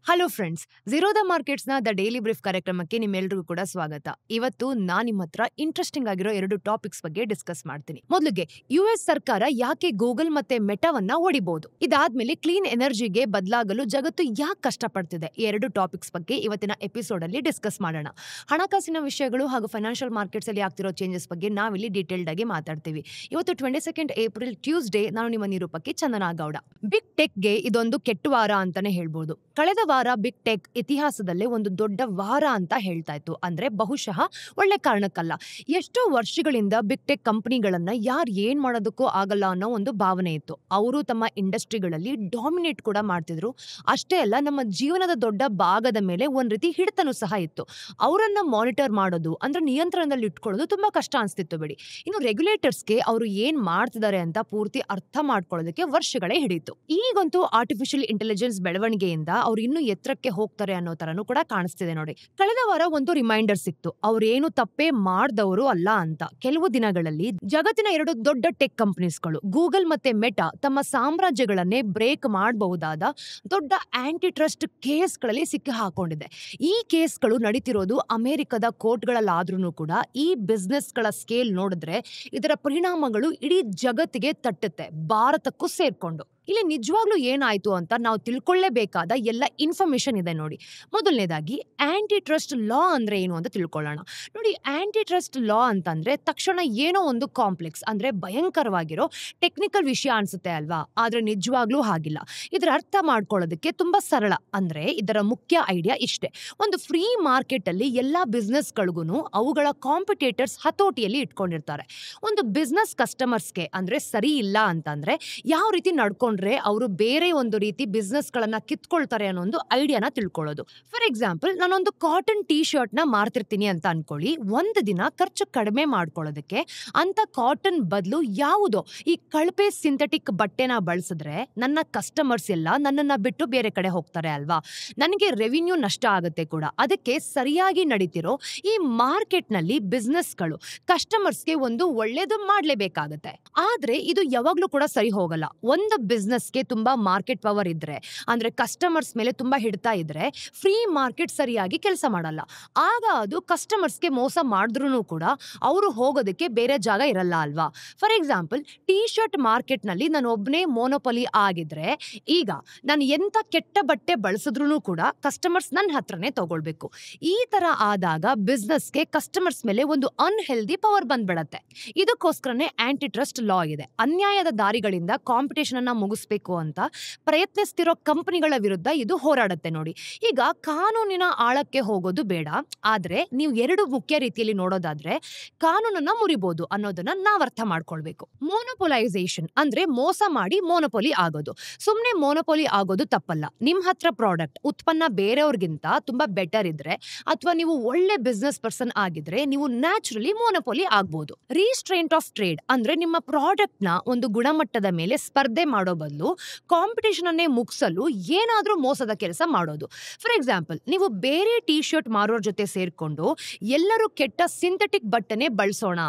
Hello friends, zero the ಮಾರ್ಕೆಟ್ಸ್ನ the daily brief ಕಾರ್ಯಕ್ರಮಕ್ಕೆ ನಿಮ್ಮೆಲ್ಲರಿಗೂ ಕೂಡ ಸ್ವಾಗತ. ಇವತ್ತು ನಾನು ನಿಮ್ಮ ಹತ್ರ ಇಂಟ್ರೆಸ್ಟಿಂಗ್ ಆಗಿರೋ 2 ಟಾಪಿಕ್ಸ್ ಬಗ್ಗೆ ಡಿಸ್ಕಸ್ ಮಾಡ್ತೀನಿ. ಮೊದಲಿಗೆ US ಸರ್ಕಾರ ಯಾಕೆ ಗೂಗಲ್ ಮತ್ತೆ ಮೆಟಾವನ್ನ ಹೊಡಿಬಹುದು, ಇದಾದ್ಮೇಲೆ ಕ್ಲೀನ್ ಎನರ್ಜಿಗೆ ಬದಲಾಗಲು ಜಗತ್ತು ಯಾಕೆ ಕಷ್ಟಪಡ್ತಿದೆ, ಈ 2 ಟಾಪಿಕ್ಸ್ ಬಗ್ಗೆ ಇವತ್ತಿನ ಎಪಿಸೋಡ್ ಅಲ್ಲಿ ಡಿಸ್ಕಸ್ ಮಾಡೋಣ. ಹಣಕಾಸಿನ ವಿಷಯಗಳು ಹಾಗೂ ಫೈನಾನ್ಷಿಯಲ್ ಮಾರ್ಕೆಟ್ಸ್ ಅಲ್ಲಿ ಆಗ್ತಿರೋ ಚೇಂಜಸ್ ಬಗ್ಗೆ ನಾವಿಲ್ಲಿ ಡೀಟೇಲ್ಡ್ ಆಗಿ ಮಾತಾಡ್ತೀವಿ. ಇವತ್ತು 22 ಏಪ್ರಿಲ್ ಟ್ಯೂಸ್ಡೇ. ನಾನು ನಿಮ್ಮ ನಿರೂಪಕಿ ಚಂದನಾ ಗೌಡ. ಬಿಗ್ ಟೆಕ್ಗೆ ಇದೊಂದು ಕೆಟ್ಟ ವಾರ ಅಂತಾನೆ ಹೇಳ್ಬೋದು. ಕಳೆದ ವಾರ ಬಿಗ್ ಟೆಕ್ ಇತಿಹಾಸದಲ್ಲೇ ಒಂದು ದೊಡ್ಡ ವಾರ ಅಂತ ಹೇಳ್ತಾ ಇತ್ತು. ಅಂದ್ರೆ ಬಹುಶಃ ಒಳ್ಳೆ ಕಾರಣಕ್ಕಲ್ಲ. ಎಷ್ಟೋ ವರ್ಷಗಳಿಂದ ಬಿಗ್ ಟೆಕ್ ಕಂಪನಿಗಳನ್ನ ಯಾರು ಏನ್ ಮಾಡೋದಕ್ಕೂ ಆಗಲ್ಲ ಅನ್ನೋ ಒಂದು ಭಾವನೆ ಇತ್ತು. ಅವರು ತಮ್ಮ ಇಂಡಸ್ಟ್ರಿಗಳಲ್ಲಿ ಡಾಮಿನೇಟ್ ಕೂಡ ಮಾಡ್ತಿದ್ರು. ಅಷ್ಟೇ ಅಲ್ಲ, ನಮ್ಮ ಜೀವನದ ದೊಡ್ಡ ಭಾಗದ ಮೇಲೆ ಒಂದ್ ರೀತಿ ಹಿಡಿತನೂ ಸಹ ಇತ್ತು. ಅವರನ್ನ ಮಾನಿಟರ್ ಮಾಡೋದು ಅಂದ್ರೆ ನಿಯಂತ್ರಣದಲ್ಲಿ ಇಟ್ಕೊಳ್ಳೋದು ತುಂಬಾ ಕಷ್ಟ ಅನ್ಸ್ತಿತ್ತು ಬಿಡಿ. ಇನ್ನು ರೆಗ್ಯುಲೇಟರ್ಸ್ಗೆ ಅವರು ಏನ್ ಮಾಡ್ತಿದ್ದಾರೆ ಅಂತ ಪೂರ್ತಿ ಅರ್ಥ ಮಾಡ್ಕೊಳ್ಳೋದಕ್ಕೆ ವರ್ಷಗಳೇ ಹಿಡಿತು. ಈಗಂತೂ ಆರ್ಟಿಫಿಷಿಯಲ್ ಇಂಟೆಲಿಜೆನ್ಸ್ ಬೆಳವಣಿಗೆಯಿಂದ ಅವ್ರು ಇನ್ನೂ ಎತ್ತರಕ್ಕೆ ಹೋಗ್ತಾರೆ ಅನ್ನೋ ತರನು ಕೂಡ ಕಾಣಿಸ್ತಿದೆ ನೋಡಿ. ಕಳೆದ ವಾರ ಒಂದು ರಿಮೈಂಡರ್ ಸಿಕ್ತು, ಅವ್ರೇನು ತಪ್ಪೇ ಮಾಡ್ದವರು ಅಲ್ಲ ಅಂತ. ಕೆಲವು ದಿನಗಳಲ್ಲಿ ಜಗತ್ತಿನ 2 ದೊಡ್ಡ ಟೆಕ್ ಕಂಪನೀಸ್ಗಳು ಗೂಗಲ್ ಮತ್ತೆ ಮೆಟಾ ತಮ್ಮ ಸಾಮ್ರಾಜ್ಯಗಳನ್ನೇ ಬ್ರೇಕ್ ಮಾಡಬಹುದಾದ ದೊಡ್ಡ ಆಂಟಿ ಟ್ರಸ್ಟ್ ಕೇಸ್ಗಳಲ್ಲಿ ಸಿಕ್ಕಿ ಹಾಕೊಂಡಿದೆ. ಈ ಕೇಸ್ಗಳು ನಡೀತಿರೋದು ಅಮೆರಿಕದ ಕೋರ್ಟ್ಗಳಲ್ಲಾದ್ರೂ ಕೂಡ ಈ ಬಿಸ್ನೆಸ್ಗಳ ಸ್ಕೇಲ್ ನೋಡಿದ್ರೆ ಇದರ ಪರಿಣಾಮಗಳು ಇಡೀ ಜಗತ್ತಿಗೆ ತಟ್ಟುತ್ತೆ, ಭಾರತಕ್ಕೂ ಸೇರ್ಕೊಂಡು. ಇಲ್ಲಿ ನಿಜವಾಗ್ಲೂ ಏನಾಯ್ತು ಅಂತ ನಾವು ತಿಳ್ಕೊಳ್ಳೇಬೇಕಾದ ಎಲ್ಲ ಇನ್ಫಾರ್ಮೇಶನ್ ಇದೆ ನೋಡಿ. ಮೊದಲನೇದಾಗಿ ಆಂಟಿ ಟ್ರಸ್ಟ್ ಲಾ ಅಂದ್ರೆ ಏನು ಅಂತ ತಿಳ್ಕೊಳ್ಳೋಣ. ನೋಡಿ, ಆಂಟಿ ಟ್ರಸ್ಟ್ ಲಾ ಅಂತಂದ್ರೆ ತಕ್ಷಣ ಏನೋ ಒಂದು ಕಾಂಪ್ಲೆಕ್ಸ್ ಅಂದ್ರೆ ಭಯಂಕರವಾಗಿರೋ ಟೆಕ್ನಿಕಲ್ ವಿಷಯ ಅನ್ಸುತ್ತೆ ಅಲ್ವಾ? ಆದ್ರೆ ನಿಜವಾಗ್ಲೂ ಹಾಗಿಲ್ಲ. ಇದರ ಅರ್ಥ ಮಾಡ್ಕೊಳ್ಳೋದಕ್ಕೆ ತುಂಬಾ ಸರಳ. ಅಂದ್ರೆ ಇದರ ಮುಖ್ಯ ಐಡಿಯಾ ಇಷ್ಟೇ: ಒಂದು ಫ್ರೀ ಮಾರ್ಕೆಟ್ ಅಲ್ಲಿ ಎಲ್ಲಾ ಬಿಸ್ನೆಸ್ಗಳಿಗೂ ಅವುಗಳ ಕಾಂಪಿಟೇಟರ್ಸ್ ಹತೋಟಿಯಲ್ಲಿ ಇಟ್ಕೊಂಡಿರ್ತಾರೆ. ಒಂದು ಬಿಸ್ನೆಸ್ ಕಸ್ಟಮರ್ಸ್ಗೆ ಅಂದ್ರೆ ಸರಿ ಇಲ್ಲ ಅಂತಂದ್ರೆ ಯಾವ ರೀತಿ ನಡ್ಕೊಂಡ್ರೆ ಅವರು ಬೇರೆ ಒಂದು ರೀತಿ ಬಿಸ್ನೆಸ್ ಗಳನ್ನ ಕಿತ್ಕೊಳ್ತಾರೆ ಅನ್ನೋ ಒಂದು ಐಡಿಯಾನ ತಿಳ್ಕೊಳ್ಳೋದು. ಫಾರ್ ಎಕ್ಸಾಂಪಲ್, ನಾನೊಂದು ಕಾಟನ್ ಟೀ ಶರ್ಟ್ ನ ಮಾರ್ತಿರ್ತೀನಿ ಅಂತ ಅನ್ಕೊಳ್ಳಿ. ಒಂದು ದಿನ ಖರ್ಚು ಕಡಿಮೆ ಮಾಡ್ಕೊಳ್ಳೋದಕ್ಕೆ ಅಂತ ಕಾಟನ್ ಬದಲು ಯಾವುದೋ ಈ ಕಳಪೆ ಸಿಂಥೆಟಿಕ್ ಬಟ್ಟೆನ ಬಳಸಿದ್ರೆ ನನ್ನ ಕಸ್ಟಮರ್ಸ್ ಎಲ್ಲ ನನ್ನನ್ನ ಬಿಟ್ಟು ಬೇರೆ ಕಡೆ ಹೋಗ್ತಾರೆ ಅಲ್ವಾ? ನನಗೆ ರೆವಿನ್ಯೂ ನಷ್ಟ ಆಗುತ್ತೆ ಕೂಡ. ಅದಕ್ಕೆ ಸರಿಯಾಗಿ ನಡೀತಿರೋ ಈ ಮಾರ್ಕೆಟ್ ನಲ್ಲಿ ಬಿಸ್ನೆಸ್ಗಳು ಕಸ್ಟಮರ್ಸ್ಗೆ ಒಂದು ಒಳ್ಳೇದು ಮಾಡ್ಲೇಬೇಕಾಗತ್ತೆ. ಆದ್ರೆ ಇದು ಯಾವಾಗ್ಲೂ ಕೂಡ ಸರಿ ಹೋಗಲ್ಲ. ಒಂದು ಬಿಸ್ನೆಸ್ಗೆ ತುಂಬಾ ಮಾರ್ಕೆಟ್ ಪವರ್ ಇದ್ರೆ ಅಂದ್ರೆ ಕಸ್ಟಮರ್ಸ್ ಮೇಲೆ ತುಂಬಾ ಹಿಡ್ತಾ ಇದ್ರೆ ಫ್ರೀ ಮಾರ್ಕೆಟ್ ಸರಿಯಾಗಿ ಕೆಲಸ ಮಾಡಲ್ಲ. ಆಗ ಅದು ಕಸ್ಟಮರ್ಸ್ಗೆ ಮೋಸ ಮಾಡಿದ್ರೂ ಕೂಡ ಅವರು ಹೋಗೋದಕ್ಕೆ ಬೇರೆ ಜಾಗ ಇರಲ್ಲ ಅಲ್ವಾ? For example, T shirt market ನಲ್ಲಿ ನಾನು ಒಬ್ಬನೇ ಮೋನೋಪೊಲಿ ಆಗಿದ್ರೆ ಈಗ ನಾನು ಎಂತ ಕೆಟ್ಟ ಬಟ್ಟೆ ಬಳಸಿದ್ರು ಕೂಡ ಕಸ್ಟಮರ್ಸ್ ನನ್ನ ಹತ್ರನೇ ತಗೊಳ್ಬೇಕು. ಈ ತರ ಆದಾಗ ಬಿಸ್ನೆಸ್ಗೆ ಕಸ್ಟಮರ್ಸ್ ಮೇಲೆ ಒಂದು ಅನ್ಹೆಲ್ದಿ ಪವರ್ ಬಂದ್ಬಿಡತ್ತೆ. ಇದಕ್ಕೋಸ್ಕರನೇ ಆಂಟಿ ಟ್ರಸ್ಟ್ ಲಾ ಇದೆ. ಅನ್ಯಾಯದ ದಾರಿಗಳಿಂದ ಕಾಂಪಿಟೇಷನ್ ಅನ್ನ ಮುಗಿಸ್ಬೇಕು ಅಂತ ಪ್ರಯತ್ನಿಸ್ತಿರೋ ಕಂಪನಿಗಳ ವಿರುದ್ಧ ಇದು ಹೋರಾಡುತ್ತೆ ನೋಡಿ. ಈಗ ಕಾನೂನಿನ ಆಳಕ್ಕೆ ಹೋಗೋದು ಬೇಡ, ಆದ್ರೆ ನೀವು 2 ಮುಖ್ಯ ರೀತಿಯಲ್ಲಿ ನೋಡೋದಾದ್ರೆ ಕಾನೂನನ್ನ ಮುರಿಬಹುದು ಅನ್ನೋದನ್ನ ನಾವ್ ಅರ್ಥ ಮಾಡ್ಕೊಳ್ಬೇಕು. ಮೋನೋಪೊಲೈಸೇಷನ್ ಅಂದ್ರೆ ಮೋಸ ಮಾಡಿ ಮೋನೋಪೊಲಿ ಆಗೋದು. ಸುಮ್ನೆ ಮೋನೋಪೊಲಿ ಆಗೋದು ತಪ್ಪಲ್ಲ. ನಿಮ್ ಹತ್ರ ಪ್ರಾಡಕ್ಟ್ ಉತ್ಪನ್ನ ಬೇರೆಯವ್ರಿಗಿಂತ ತುಂಬಾ ಬೆಟರ್ ಇದ್ರೆ ಅಥವಾ ನೀವು ಒಳ್ಳೆ ಬಿಸ್ನೆಸ್ ಪರ್ಸನ್ ಆಗಿದ್ರೆ ನೀವು ನ್ಯಾಚುರಲಿ ಮೋನೋಪೊಲಿ ಆಗ್ಬಹುದು. ರೀಸ್ಟ್ರೈಂಟ್ ಆಫ್ ಟ್ರೇಡ್ ಅಂದ್ರೆ ನಿಮ್ಮ ಪ್ರಾಡಕ್ಟ್ ನ ಒಂದು ಗುಣಮಟ್ಟದ ಮೇಲೆ ಸ್ಪರ್ಧೆ ಮಾಡೋ ಬದಲು ಕಾಂಪಿಟೇಷನ್ ಅನ್ನೇ ಮುಗಿಸಲು ಏನಾದ್ರೂ ಮೋಸದ ಕೆಲಸ ಮಾಡೋದು. ಫಾರ್ ಎಕ್ಸಾಂಪಲ್, ನೀವು ಬೇರೆ ಟೀ ಶರ್ಟ್ ಮಾರೋರ್ ಜೊತೆ ಸೇರ್ಕೊಂಡು ಎಲ್ಲರೂ ಕೆಟ್ಟ ಸಿಂಥೆಟಿಕ್ ಬಟ್ಟೆನೆ ಬಳಸೋಣ,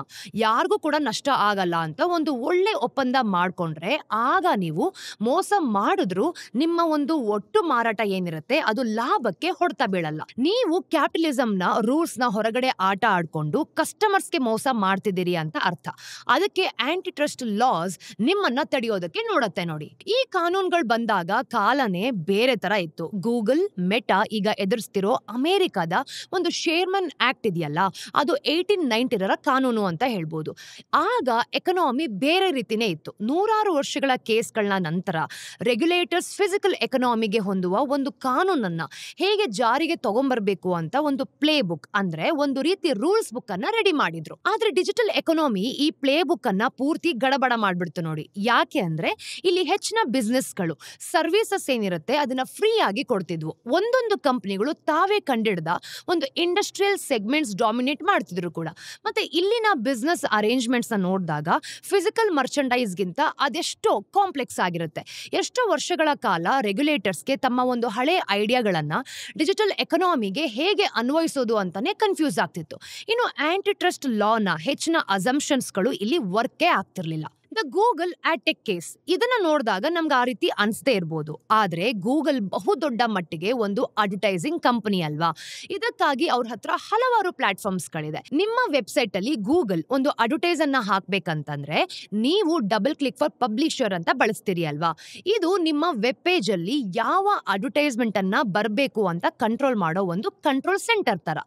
ಯಾರಿಗೂ ಕೂಡ ನಷ್ಟ ಆಗಲ್ಲ ಅಂತ ಒಂದು ಒಳ್ಳೆ ಒಪ್ಪಂದ ಮಾಡ್ಕೊಂಡ್ರೆ ಆಗ ನೀವು ಮೋಸ ಮಾಡಿದ್ರು ನಿಮ್ಮ ಒಂದು ಒಟ್ಟು ಮಾರಾಟ ಏನಿರುತ್ತೆ ಅದು ಲಾಭಕ್ಕೆ ಹೊಡೆತ ಬೀಳಲ್ಲ. ನೀವು ಕ್ಯಾಪಿಟಲಿಸಂ ನ ರೂಲ್ಸ್ ನ ಹೊರಗಡೆ ಆಟ ಆಡ್ಕೊಂಡು ಕಸ್ಟಮರ್ಸ್ಗೆ ಮೋಸ ಮಾಡ್ತಿದ್ದೀರಿ ಅಂತ ಅರ್ಥ. ಅದಕ್ಕೆ ಆಂಟಿ ಟ್ರಸ್ಟ್ ಲಾಸ್ ನಿಮ್ಮನ್ನ ತಡೆಯೋದಕ್ಕೆ ನೋಡತ್ತೆ ನೋಡಿ. ಈ ಕಾನೂನುಗಳು ಬಂದಾಗ ಕಾಲನೇ ಬೇರೆ ತರ ಇತ್ತು. ಗೂಗಲ್, ಮೆಟಾ ಈಗ ಎದುರಿಸ್ತಿರೋ ಅಮೆರಿಕದ ಒಂದು ಶೇರ್ಮನ್ ಆಕ್ಟ್ ಇದೆಯಲ್ಲ, ಅದು 1890 ಕಾನೂನು ಅಂತ ಹೇಳ್ಬೋದು. ಆಗ ಎಕನಾಮಿ ಬೇರೆ ರೀತಿನೇ ಇತ್ತು. ನೂರಾರು ವರ್ಷಗಳ ಕೇಸ್ಗಳನ್ನ ನಂತರ ರೆಗ್ಯುಲೇಟರ್ಸ್ ಫಿಸಿಕಲ್ ಎಕನಾಮಿಗೆ ಹೊಂದುವ ಒಂದು ಕಾನೂನನ್ನ ಹೇಗೆ ಜಾರಿಗೆ ತಗೊಂಡ್ಬರ್ಬೇಕು ಅಂತ ಒಂದು ಪ್ಲೇ ಬುಕ್ ಅಂದ್ರೆ ಒಂದು ರೀತಿ ರೂಲ್ಸ್ ಬುಕ್ ಅನ್ನ ರೆಡಿ ಮಾಡಿದ್ರು. ಆದ್ರೆ ಡಿಜಿಟಲ್ ಎಕನಾಮಿ ಈ ಪ್ಲೇ ಬುಕ್ ಅನ್ನ ಪೂರ್ತಿ ಗಡಬಡ ಮಾಡ್ಬಿಡ್ತು ನೋಡಿ. ಯಾಕೆ ಅಂದ್ರೆ ಇಲ್ಲಿ ಹೆಚ್ಚಿನ ಬಿಸ್ನೆಸ್ಗಳು ಸರ್ವಿಸಸ್ ಏನಿರುತ್ತೆ ಅದನ್ನ ಫ್ರೀ ಆಗಿ ಕೊಡ್ತಿದ್ವು. ಒಂದೊಂದು ಕಂಪನಿಗಳು ತಾವೇ ಕಂಡಿಡ್ದ ಒಂದು ಇಂಡಸ್ಟ್ರಿಯಲ್ ಸೆಗ್ಮೆಂಟ್ಸ್ ಡಾಮಿನೇಟ್ ಮಾಡ್ತಿದ್ರು ಕೂಡ. ಮತ್ತೆ ಇಲ್ಲಿನ ಬಿಸ್ನೆಸ್ ಅರೇಂಜ್ಮೆಂಟ್ಸ್ ನ ನೋಡಿದಾಗ ಫಿಸಿಕಲ್ ಮರ್ಚೆಂಡೈಸ್ ಗಿಂತ ಅದೆಷ್ಟೋ ಕಾಂಪ್ಲೆಕ್ಸ್ ಆಗಿರುತ್ತೆ. ಎಷ್ಟೋ ವರ್ಷಗಳ ಕಾಲ ರೆಗ್ಯುಲೇಟರ್ಸ್ಗೆ ತಮ್ಮ ಒಂದು ಹಳೆ ಐಡಿಯಾಗಳನ್ನ ಡಿಜಿಟಲ್ ಎಕನಾಮಿಗೆ ಹೇಗೆ ಅನ್ವಯಿಸೋದು ಅಂತಾನೆ ಕನ್ಫ್ಯೂಸ್ ಆಗ್ತಿತ್ತು. ಇನ್ನು ಆಂಟಿ ಟ್ರಸ್ಟ್ ಲಾನ ಹೆಚ್ಚಿನ ಅಸಂಪ್ಷನ್ಸ್ಗಳು ಇಲ್ಲಿ ವರ್ಕೇ ಆಗ್ತಿರ್ಲಿಲ್ಲ. The Google ad tech case ಇದನ್ನ ನೋಡಿದಾಗ ನಮ್ಗೆ ಆ ರೀತಿ ಅನ್ಸದೇ ಇರ್ಬೋದು. ಆದ್ರೆ ಗೂಗಲ್ ಬಹುದೊಡ್ಡ ಮಟ್ಟಿಗೆ ಒಂದು ಅಡ್ವರ್ಟೈಸಿಂಗ್ ಕಂಪನಿ ಅಲ್ವಾ. ಇದಕ್ಕಾಗಿ ಅವ್ರ ಹತ್ರ ಹಲವಾರು ಪ್ಲಾಟ್ಫಾರ್ಮ್ಸ್ಗಳಿದೆ. ನಿಮ್ಮ ವೆಬ್ಸೈಟ್ ಅಲ್ಲಿ ಗೂಗಲ್ ಒಂದು ಅಡ್ವರ್ಟೈಸ್ ಅನ್ನ ಹಾಕ್ಬೇಕಂತಂದ್ರೆ ನೀವು ಡಬಲ್ ಕ್ಲಿಕ್ ಫಾರ್ ಪಬ್ಲಿಷರ್ ಅಂತ ಬಳಸ್ತೀರಿ ಅಲ್ವಾ. ಇದು ನಿಮ್ಮ ವೆಬ್ ಪೇಜ್ ಅಲ್ಲಿ ಯಾವ ಅಡ್ವರ್ಟೈಸ್ಮೆಂಟ್ ಅನ್ನ ಬರಬೇಕು ಅಂತ ಕಂಟ್ರೋಲ್ ಮಾಡೋ ಒಂದು ಕಂಟ್ರೋಲ್ ಸೆಂಟರ್ ತರ.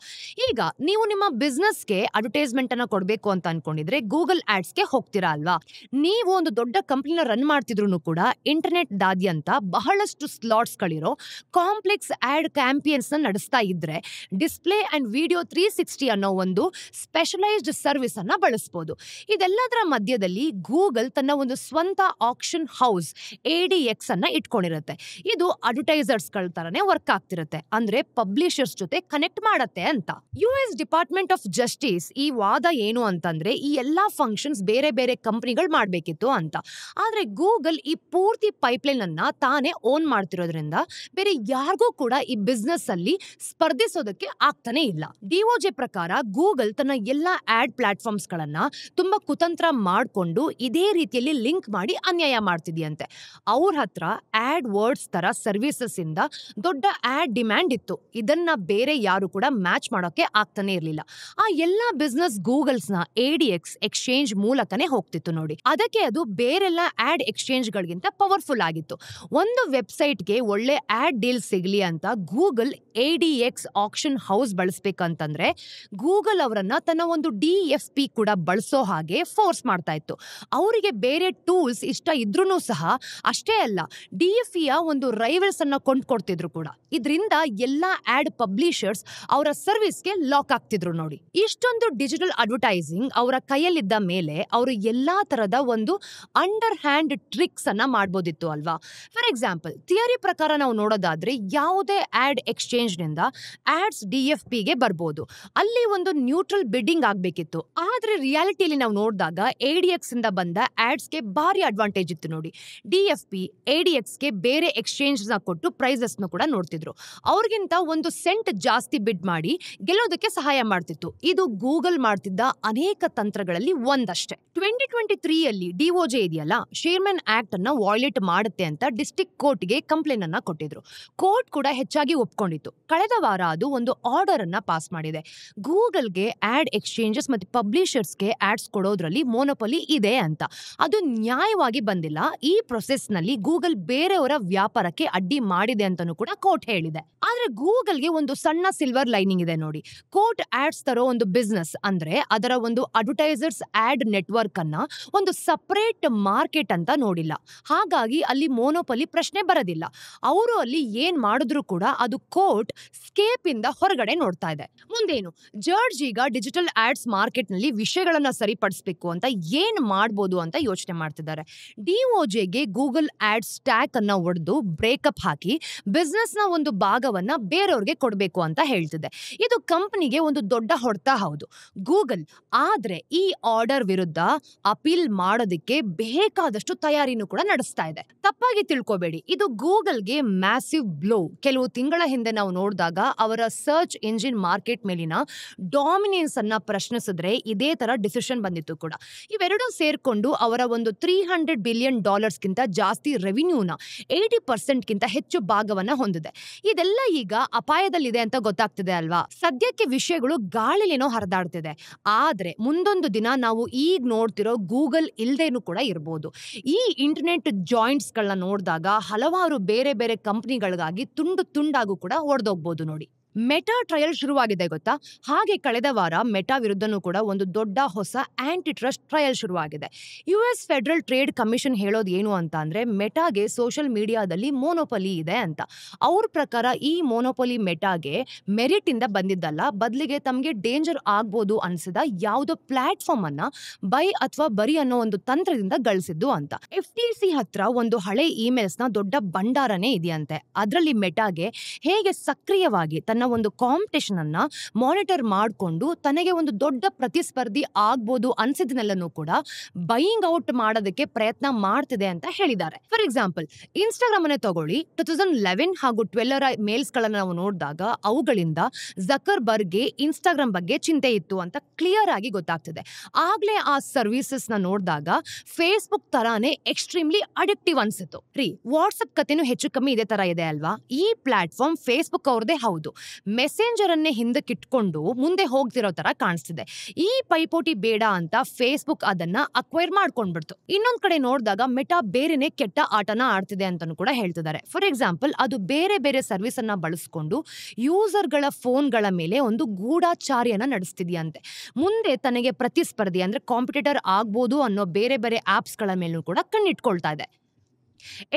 ಈಗ ನೀವು ನಿಮ್ಮ ಬಿಸ್ನೆಸ್ಗೆ ಅಡ್ವರ್ಟೈಸ್ಮೆಂಟ್ ಅನ್ನ ಕೊಡಬೇಕು ಅಂತ ಅನ್ಕೊಂಡಿದ್ರೆ ಗೂಗಲ್ ಆಡ್ಸ್ಗೆ ಹೋಗ್ತೀರಾ ಅಲ್ವಾ. ನೀವು ಒಂದು ದೊಡ್ಡ ಕಂಪನಿನ ರನ್ ಮಾಡ್ತಿದ್ರು ಕೂಡ ಇಂಟರ್ನೆಟ್ ದಾದ್ಯಂತ ಬಹಳಷ್ಟು ಸ್ಲಾಟ್ಸ್ ಗಳಿರೋ ಕಾಂಪ್ಲೆಕ್ಸ್ ಆಡ್ ಕ್ಯಾಂಪಿಯನ್ಸ್ ನ ನಡೆಸ್ತಾ ಇದ್ರೆ ಡಿಸ್ಪ್ಲೇ ಅಂಡ್ ವಿಡಿಯೋ 360 ಅನ್ನೋ ಒಂದು ಸ್ಪೆಷಲೈಸ್ಡ್ ಸರ್ವಿಸ್ ಅನ್ನ ಬಳಸಬಹುದು. ಇದೆಲ್ಲದರ ಮಧ್ಯದಲ್ಲಿ ಗೂಗಲ್ ತನ್ನ ಒಂದು ಸ್ವಂತ ಆಕ್ಷನ್ ಹೌಸ್ ADX ಅನ್ನ ಇಟ್ಕೊಂಡಿರುತ್ತೆ. ಇದು ಅಡ್ವರ್ಟೈಸರ್ಸ್ ಗಳ ತರನೇ ವರ್ಕ್ ಆಗ್ತಿರುತ್ತೆ, ಅಂದ್ರೆ ಪಬ್ಲಿಷರ್ಸ್ ಜೊತೆ ಕನೆಕ್ಟ್ ಮಾಡತ್ತೆ ಅಂತ. US ಡಿಪಾರ್ಟ್ಮೆಂಟ್ ಆಫ್ ಜಸ್ಟಿಸ್ ಈ ವಾದ ಏನು ಅಂತಂದ್ರೆ ಈ ಎಲ್ಲಾ ಫಂಕ್ಷನ್ಸ್ ಬೇರೆ ಬೇರೆ ಕಂಪನಿಗಳು ಮಾಡ್ಬೇಕಿತ್ತು ಅಂತ. ಆದ್ರೆ ಗೂಗಲ್ ಈ ಪೂರ್ತಿ ಪೈಪ್ಲೈನ್ ಅನ್ನ ತಾನೇ ಓನ್ ಮಾಡ್ತಿರೋದ್ರಿಂದ ಬೇರೆ ಯಾರಿಗೂ ಕೂಡ ಈ ಬಿಸ್ನೆಸ್ ಅಲ್ಲಿ ಸ್ಪರ್ಧಿಸೋದಕ್ಕೆ ಆಗ್ತಾನೆ ಇಲ್ಲ. DOJ ಪ್ರಕಾರ ಗೂಗಲ್ ತನ್ನ ಎಲ್ಲಾ ಆಡ್ ಪ್ಲಾಟ್ಫಾರ್ಮ್ಸ್ ಗಳನ್ನ ತುಂಬಾ ಕುತಂತ್ರ ಮಾಡ್ಕೊಂಡು ಇದೇ ರೀತಿಯಲ್ಲಿ ಲಿಂಕ್ ಮಾಡಿ ಅನ್ಯಾಯ ಮಾಡ್ತಿದ್ಯಂತೆ. ಅವ್ರ ಹತ್ರ ಆಡ್ ವರ್ಡ್ಸ್ ತರ ಸರ್ವಿಸಸ್ ಇಂದ ದೊಡ್ಡ ಆಡ್ ಡಿಮ್ಯಾಂಡ್ ಇತ್ತು. ಇದನ್ನ ಬೇರೆ ಯಾರು ಕೂಡ ಮ್ಯಾಚ್ ಮಾಡೋಕೆ ಆಗ್ತಾನೆ ಇರ್ಲಿಲ್ಲ. ಆ ಎಲ್ಲಾ ಬಿಸ್ನೆಸ್ ಗೂಗಲ್ಸ್ ನ ADX ಎಕ್ಸ್ಚೇಂಜ್ ಮೂಲಕನೇ ಹೋಗ್ತಿತ್ತು ನೋಡಿ. ಅದಕ್ಕೆ ಅದು ಬೇರೆಲ್ಲ ಆಡ್ ಎಕ್ಸ್ಚೇಂಜ್ ಗಳಿಗಿಂತ ಪವರ್ಫುಲ್ ಆಗಿತ್ತು. ಒಂದು ವೆಬ್ಸೈಟ್ಗೆ ಒಳ್ಳೆ ಆಡ್ ಡೀಲ್ ಸಿಗ್ಲಿ ಅಂತ ಗೂಗಲ್ ADX ಆಕ್ಷನ್ ಹೌಸ್ ಬಳಸಬೇಕಂತಂದ್ರೆ ಗೂಗಲ್ ಅವರನ್ನ ತನ್ನ ಒಂದು DFP ಕೂಡ ಬಳಸೋ ಹಾಗೆ ಫೋರ್ಸ್ ಮಾಡ್ತಾ ಇತ್ತು. ಅವರಿಗೆ ಬೇರೆ ಟೂಲ್ಸ್ ಇಷ್ಟ ಇದ್ರೂ ಸಹ ಅಷ್ಟೇ ಅಲ್ಲ, DFP ಒಂದು ರೈವಲ್ಸ್ ಅನ್ನ ಕೊಂಡ್ಕೊಡ್ತಿದ್ರು ಕೂಡ. ಇದರಿಂದ ಎಲ್ಲಾ ಆಡ್ ಪಬ್ಲಿಷರ್ಸ್ ಅವರ ಸರ್ವಿಸ್ಗೆ ಲಾಕ್ ಆಗ್ತಿದ್ರು ನೋಡಿ. ಇಷ್ಟೊಂದು ಡಿಜಿಟಲ್ ಅಡ್ವರ್ಟೈಸಿಂಗ್ ಅವರ ಕೈಯಲ್ಲಿದ್ದ ಮೇಲೆ ಅವರು ಎಲ್ಲಾ ತರದ ಒಂದು ಅಂಡರ್ ಹ್ಯಾಂಡ್ ಟ್ರಿಕ್ಸ್ ಅನ್ನ ಮಾಡ್ಬೋದಿತ್ತು ಅಲ್ವಾ. ಫಾರ್ ಎಕ್ಸಾಂಪಲ್, ಥಿಯರಿ ಪ್ರಕಾರ ನಾವು ನೋಡೋದಾದ್ರೆ ಯಾವುದೇ ಆಡ್ ಎಕ್ಸ್ಚೇಂಜ್ ನಿಂದ ಆಡ್ಸ್ DFP ಗೆ ಬರ್ಬೋದು. ಅಲ್ಲಿ ಒಂದು ನ್ಯೂಟ್ರಲ್ ಬಿಡ್ಡಿಂಗ್ ಆಗ್ಬೇಕಿತ್ತು. ಆದ್ರೆ ರಿಯಾಲಿಟಿಯಲ್ಲಿ ನಾವು ನೋಡಿದಾಗ ADX ಇಂದ ಬಂದ ಆಡ್ಸ್ ಗೆ ಭಾರಿ ಅಡ್ವಾಂಟೇಜ್ ಇತ್ತು ನೋಡಿ. DFP ADX ಗೆ ಬೇರೆ ಎಕ್ಸ್ಚೇಂಜ್ ನ ಕೊಟ್ಟು ಪ್ರೈಸಸ್ ನ ಕೂಡ ನೋಡ್ತಿದ್ರು. ಅವ್ರಿಗಿಂತ ಒಂದು ಸೆಂಟ್ ಜಾಸ್ತಿ ಬಿಡ್ ಮಾಡಿ ಗೆಲ್ಲೋದಕ್ಕೆ ಸಹಾಯ ಮಾಡ್ತಿತ್ತು. ಇದು ಗೂಗಲ್ ಮಾಡ್ತಿದ್ದ ಅನೇಕ ತಂತ್ರಗಳಲ್ಲಿ ಒಂದಷ್ಟೇ. 2023 ಅಲ್ಲಿ DOJ ಇದೆಯಲ್ಲ, ಶೇರ್ಮನ್ ಆಕ್ಟ್ ಅನ್ನ ವಾಯ್ಲೇಟ್ ಮಾಡುತ್ತೆ ಅಂತ ಡಿಸ್ಟ್ರಿಕ್ಟ್ ಕೋರ್ಟ್ಗೆ ಕಂಪ್ಲೇಂಟ್ ಅನ್ನ ಕೊಟ್ಟಿದ್ರು. ಕೋರ್ಟ್ ಕೂಡ ಹೆಚ್ಚಾಗಿ ಒಪ್ಕೊಂಡಿತ್ತು. ಕಳೆದ ವಾರ ಅದು ಒಂದು ಆರ್ಡರ್ ಅನ್ನ ಪಾಸ್ ಮಾಡಿದೆ. ಗೂಗಲ್ಗೆ ಆಡ್ ಎಕ್ಸ್ಚೇಂಜಸ್ ಮತ್ತೆ ಪಬ್ಲಿಷರ್ಸ್ಗೆ ಆಡ್ಸ್ ಕೊಡೋದ್ರಲ್ಲಿ ಮೋನೋಪೊಲಿ ಇದೆ ಅಂತ. ಅದು ನ್ಯಾಯವಾಗಿ ಬಂದಿಲ್ಲ. ಈ ಪ್ರೊಸೆಸ್ ನಲ್ಲಿ ಗೂಗಲ್ ಬೇರೆಯವರ ವ್ಯಾಪಾರಕ್ಕೆ ಅಡ್ಡಿ ಮಾಡಿದೆ ಅಂತಾನೂ ಕೂಡ ಕೋರ್ಟ್ ಹೇಳಿದೆ. ಆದ್ರೆ ಗೂಗಲ್ಗೆ ಒಂದು ಸಣ್ಣ ಸಿಲ್ವರ್ ಲೈನಿಂಗ್ ಇದೆ ನೋಡಿ. ಕೋರ್ಟ್ ಆಡ್ಸ್ ತರೋ ಒಂದು ಬಿಸ್ನೆಸ್ ಅಂದ್ರೆ ಅದರ ಒಂದು ಅಡ್ವರ್ಟೈಸರ್ಸ್ ಆಡ್ ನೆಟ್ವರ್ಕ್ ಅನ್ನ ಒಂದು ಸಪರೇಟ್ ಮಾರ್ಕೆಟ್ ಅಂತ ನೋಡಿಲ್ಲ. ಹಾಗಾಗಿ ಅಲ್ಲಿ ಮೋನೋಪೊಲಿ ಪ್ರಶ್ನೆ ಬರೋದಿಲ್ಲ. ಅವರು ಅಲ್ಲಿ ಏನ್ ಮಾಡಿದ್ರು ಕೂಡ ಅದು ಕೋರ್ಟ್ ಸ್ಕೇಪ್ ಇಂದ ಹೊರಗಡೆ ನೋಡ್ತಾ ಇದೆ. ಮುಂದೇನು, ಜಡ್ಜ್ ಈಗ ಡಿಜಿಟಲ್ ಆಡ್ಸ್ ಮಾರ್ಕೆಟ್ ನಲ್ಲಿ ವಿಷಯಗಳನ್ನ ಸರಿಪಡಿಸಬೇಕು ಅಂತ ಏನ್ ಮಾಡ್ಬೋದು ಅಂತ ಯೋಚನೆ ಮಾಡ್ತಿದ್ದಾರೆ. DOJಗೆ ಗೂಗಲ್ ಆಡ್ ಸ್ಟ್ಯಾಕ್ ಅನ್ನ ಒಡೆದು ಬ್ರೇಕಪ್ ಹಾಕಿ ಬಿಸ್ನೆಸ್ ನ ಒಂದು ಭಾಗವನ್ನ ಬೇರೆಯವ್ರಿಗೆ ಕೊಡಬೇಕು ಅಂತ ಹೇಳ್ತಿದೆ. ಇದು ಕಂಪನಿಗೆ ಒಂದು ದೊಡ್ಡ ಹೊಡೆತ ಹೌದು. ಗೂಗಲ್ ಆದ್ರೆ ಈ ಆರ್ಡರ್ ವಿರುದ್ಧ ಅಪೀಲ್ ಮಾಡೋದಕ್ಕೆ ಬೇಕಾದಷ್ಟು ತಯಾರಿನೂ ಕೂಡ ನಡೆಸ್ತಾ ಇದೆ. ತಪ್ಪಾಗಿ ತಿಳ್ಕೊಬೇಡಿ, ಇದು ಗೂಗಲ್ಗೆ ಮ್ಯಾಸಿವ್ ಬ್ಲೋ. ಕೆಲವು ತಿಂಗಳ ಹಿಂದೆ ನಾವು ನೋಡಿದಾಗ ಅವರ ಸರ್ಚ್ ಎಂಜಿನ್ ಮಾರ್ಕೆಟ್ ಮೇಲಿನ ಡಾಮಿನೆನ್ಸ್ ಅನ್ನ ಪ್ರಶ್ನಿಸಿದ್ರೆ ಇದೇ ತರ ಡಿಸಿಷನ್ ಬಂದಿತ್ತು ಕೂಡ. ಇವೆರಡೂ ಸೇರ್ಕೊಂಡು ಅವರ ಒಂದು $300 ಬಿಲಿಯನ್ ಗಿಂತ ಜಾಸ್ತಿ ರೆವಿನ್ಯೂನ 80% ಗಿಂತ ಹೆಚ್ಚು ಭಾಗವನ್ನ ಹೊಂದಿದೆ. ಇದೆಲ್ಲ ಈಗ ಅಪಾಯದಲ್ಲಿದೆ ಅಂತ ಗೊತ್ತಾಗ್ತಿದೆ ಅಲ್ವಾ. ಸದ್ಯಕ್ಕೆ ವಿಷಯಗಳು ಗಾಳಿಲೇನೋ ಹರಿದಾಡ್ತಿದೆ. ಆದ್ರೆ ಮುಂದೊಂದು ದಿನ ನಾವು ಈಗ ನೋಡ್ತಿರೋ ಗೂಗಲ್ ಇಲ್ದೇನೂ ಕೂಡ ಇರಬಹುದು. ಈ ಇಂಟರ್ನೆಟ್ ಜಾಯಿಂಟ್ಸ್ ಗಳನ್ನ ನೋಡಿದಾಗ ಹಲವಾರು ಬೇರೆ ಬೇರೆ ಕಂಪನಿಗಳಿಗಾಗಿ ತುಂಡು ತುಂಡಾಗೂ ಕೂಡ ಹೊಡೆದೋಗ್ಬೋದು ನೋಡಿ. ಮೆಟಾ ಟ್ರಯಲ್ ಶುರುವಾಗಿದೆ ಗೊತ್ತಾ? ಹಾಗೆ ಕಳೆದ ವಾರ ಮೆಟಾ ವಿರುದ್ಧನೂ ಕೂಡ ಒಂದು ದೊಡ್ಡ ಹೊಸ ಆಂಟಿ ಟ್ರಸ್ಟ್ ಟ್ರಯಲ್ ಶುರುವಾಗಿದೆ. US ಫೆಡರಲ್ ಟ್ರೇಡ್ ಕಮಿಷನ್ ಹೇಳೋದು ಏನು ಅಂತ ಅಂದ್ರೆ ಮೆಟಾಗೆ ಸೋಷಿಯಲ್ ಮೀಡಿಯಾದಲ್ಲಿ ಮೋನೋಪೊಲಿ ಇದೆ ಅಂತ. ಅವ್ರ ಪ್ರಕಾರ ಈ ಮೋನೋಪೊಲಿ ಮೆಟಾಗೆ ಮೆರಿಟ್ ಇಂದ ಬಂದಿದ್ದಲ್ಲ, ಬದಲಿಗೆ ತಮಗೆ ಡೇಂಜರ್ ಆಗ್ಬೋದು ಅನ್ಸಿದ ಯಾವುದೋ ಪ್ಲಾಟ್ಫಾರ್ಮ್ ಅನ್ನ ಬೈ ಅಥವಾ ಬರಿ ಅನ್ನೋ ಒಂದು ತಂತ್ರದಿಂದ ಗಳಿಸಿದ್ದು ಅಂತ. FTC ಹತ್ರ ಒಂದು ಹಳೆ ಇಮೇಲ್ಸ್ ನ ದೊಡ್ಡ ಭಂಡಾರನೇ ಇದೆಯಂತೆ. ಅದರಲ್ಲಿ ಮೆಟಾಗೆ ಹೇಗೆ ಸಕ್ರಿಯವಾಗಿ ತನ್ನ ತನ್ನ ಒಂದು ಕಾಂಪಿಟೇಷನ್ ಅನ್ನ ಮಾನಿಟರ್ ಮಾಡಿಕೊಂಡು ತನಗೆ ಒಂದು ದೊಡ್ಡ ಪ್ರತಿಸ್ಪರ್ಧಿ ಆಗ್ಬೋದು ಅನ್ಸಿದ್ನೆಲ್ಲನೂ ಕೂಡ ಬೈಯಿಂಗ್ ಔಟ್ ಮಾಡೋದಕ್ಕೆ ಪ್ರಯತ್ನ ಮಾಡ್ತಿದೆ ಅಂತ ಹೇಳಿದ್ದಾರೆ. ಫಾರ್ ಎಕ್ಸಾಂಪಲ್, ಇನ್ಸ್ಟಾಗ್ರಾಮ್ ಅನ್ನೇ ತಗೊಳ್ಳಿ. 2011 ಹಾಗೂ 12 ಮೇಲ್ಸ್ ಗಳನ್ನ ನಾವು ನೋಡಿದಾಗ ಅವುಗಳಿಂದ ಜಕರ್ಬರ್ಗ್ಗೆ ಇನ್ಸ್ಟಾಗ್ರಾಮ್ ಬಗ್ಗೆ ಚಿಂತೆ ಇತ್ತು ಅಂತ ಕ್ಲಿಯರ್ ಆಗಿ ಗೊತ್ತಾಗ್ತಿದೆ. ಆಗ್ಲೇ ಆ ಸರ್ವಿಸಸ್ ನ ನೋಡಿದಾಗ ಫೇಸ್ಬುಕ್ ತರಾನೇ ಎಕ್ಸ್ಟ್ರೀಮ್ಲಿ ಅಡಿಕ್ಟಿವ್ ಅನ್ಸಿತ್ತು. ವಾಟ್ಸ್ಆಪ್ ಕಥೆನೂ ಹೆಚ್ಚು ಕಮ್ಮಿ ಇದೇ ತರ ಇದೆ ಅಲ್ವಾ? ಈ ಪ್ಲಾಟ್ಫಾರ್ಮ್ ಫೇಸ್ಬುಕ್ ಅವ್ರದೇ ಹೌದು. ಮೆಸೆಂಜರ್ ಅನ್ನೇ ಹಿಂದಕ್ಕಿಟ್ಕೊಂಡು ಮುಂದೆ ಹೋಗ್ತಿರೋ ತರ ಕಾಣಿಸ್ತಿದೆ. ಈ ಪೈಪೋಟಿ ಬೇಡ ಅಂತ ಫೇಸ್ಬುಕ್ ಅದನ್ನ ಅಕ್ವೈರ್ ಮಾಡ್ಕೊಂಡ್ಬಿಡ್ತು. ಇನ್ನೊಂದ್ ಕಡೆ ನೋಡಿದಾಗ ಮೆಟಾ ಬೇರೆನೆ ಕೆಟ್ಟ ಆಟನ ಆಡ್ತಿದೆ ಅಂತಾನು ಕೂಡ ಹೇಳ್ತಿದ್ದಾರೆ. ಫಾರ್ ಎಕ್ಸಾಂಪಲ್, ಅದು ಬೇರೆ ಬೇರೆ ಸರ್ವಿಸ್ ಅನ್ನ ಬಳಸ್ಕೊಂಡು ಯೂಸರ್ಗಳ ಫೋನ್ಗಳ ಮೇಲೆ ಒಂದು ಗೂಢಾಚಾರ್ಯನ ನಡೆಸ್ತಿದ್ಯಂತೆ. ಮುಂದೆ ತನಗೆ ಪ್ರತಿಸ್ಪರ್ಧಿ ಅಂದ್ರೆ ಕಾಂಪಿಟೇಟರ್ ಆಗ್ಬೋದು ಅನ್ನೋ ಬೇರೆ ಬೇರೆ ಆಪ್ಸ್ ಗಳ ಮೇಲೂ ಕೂಡ ಕಣ್ಣಿಟ್ಕೊಳ್ತಾ ಇದೆ.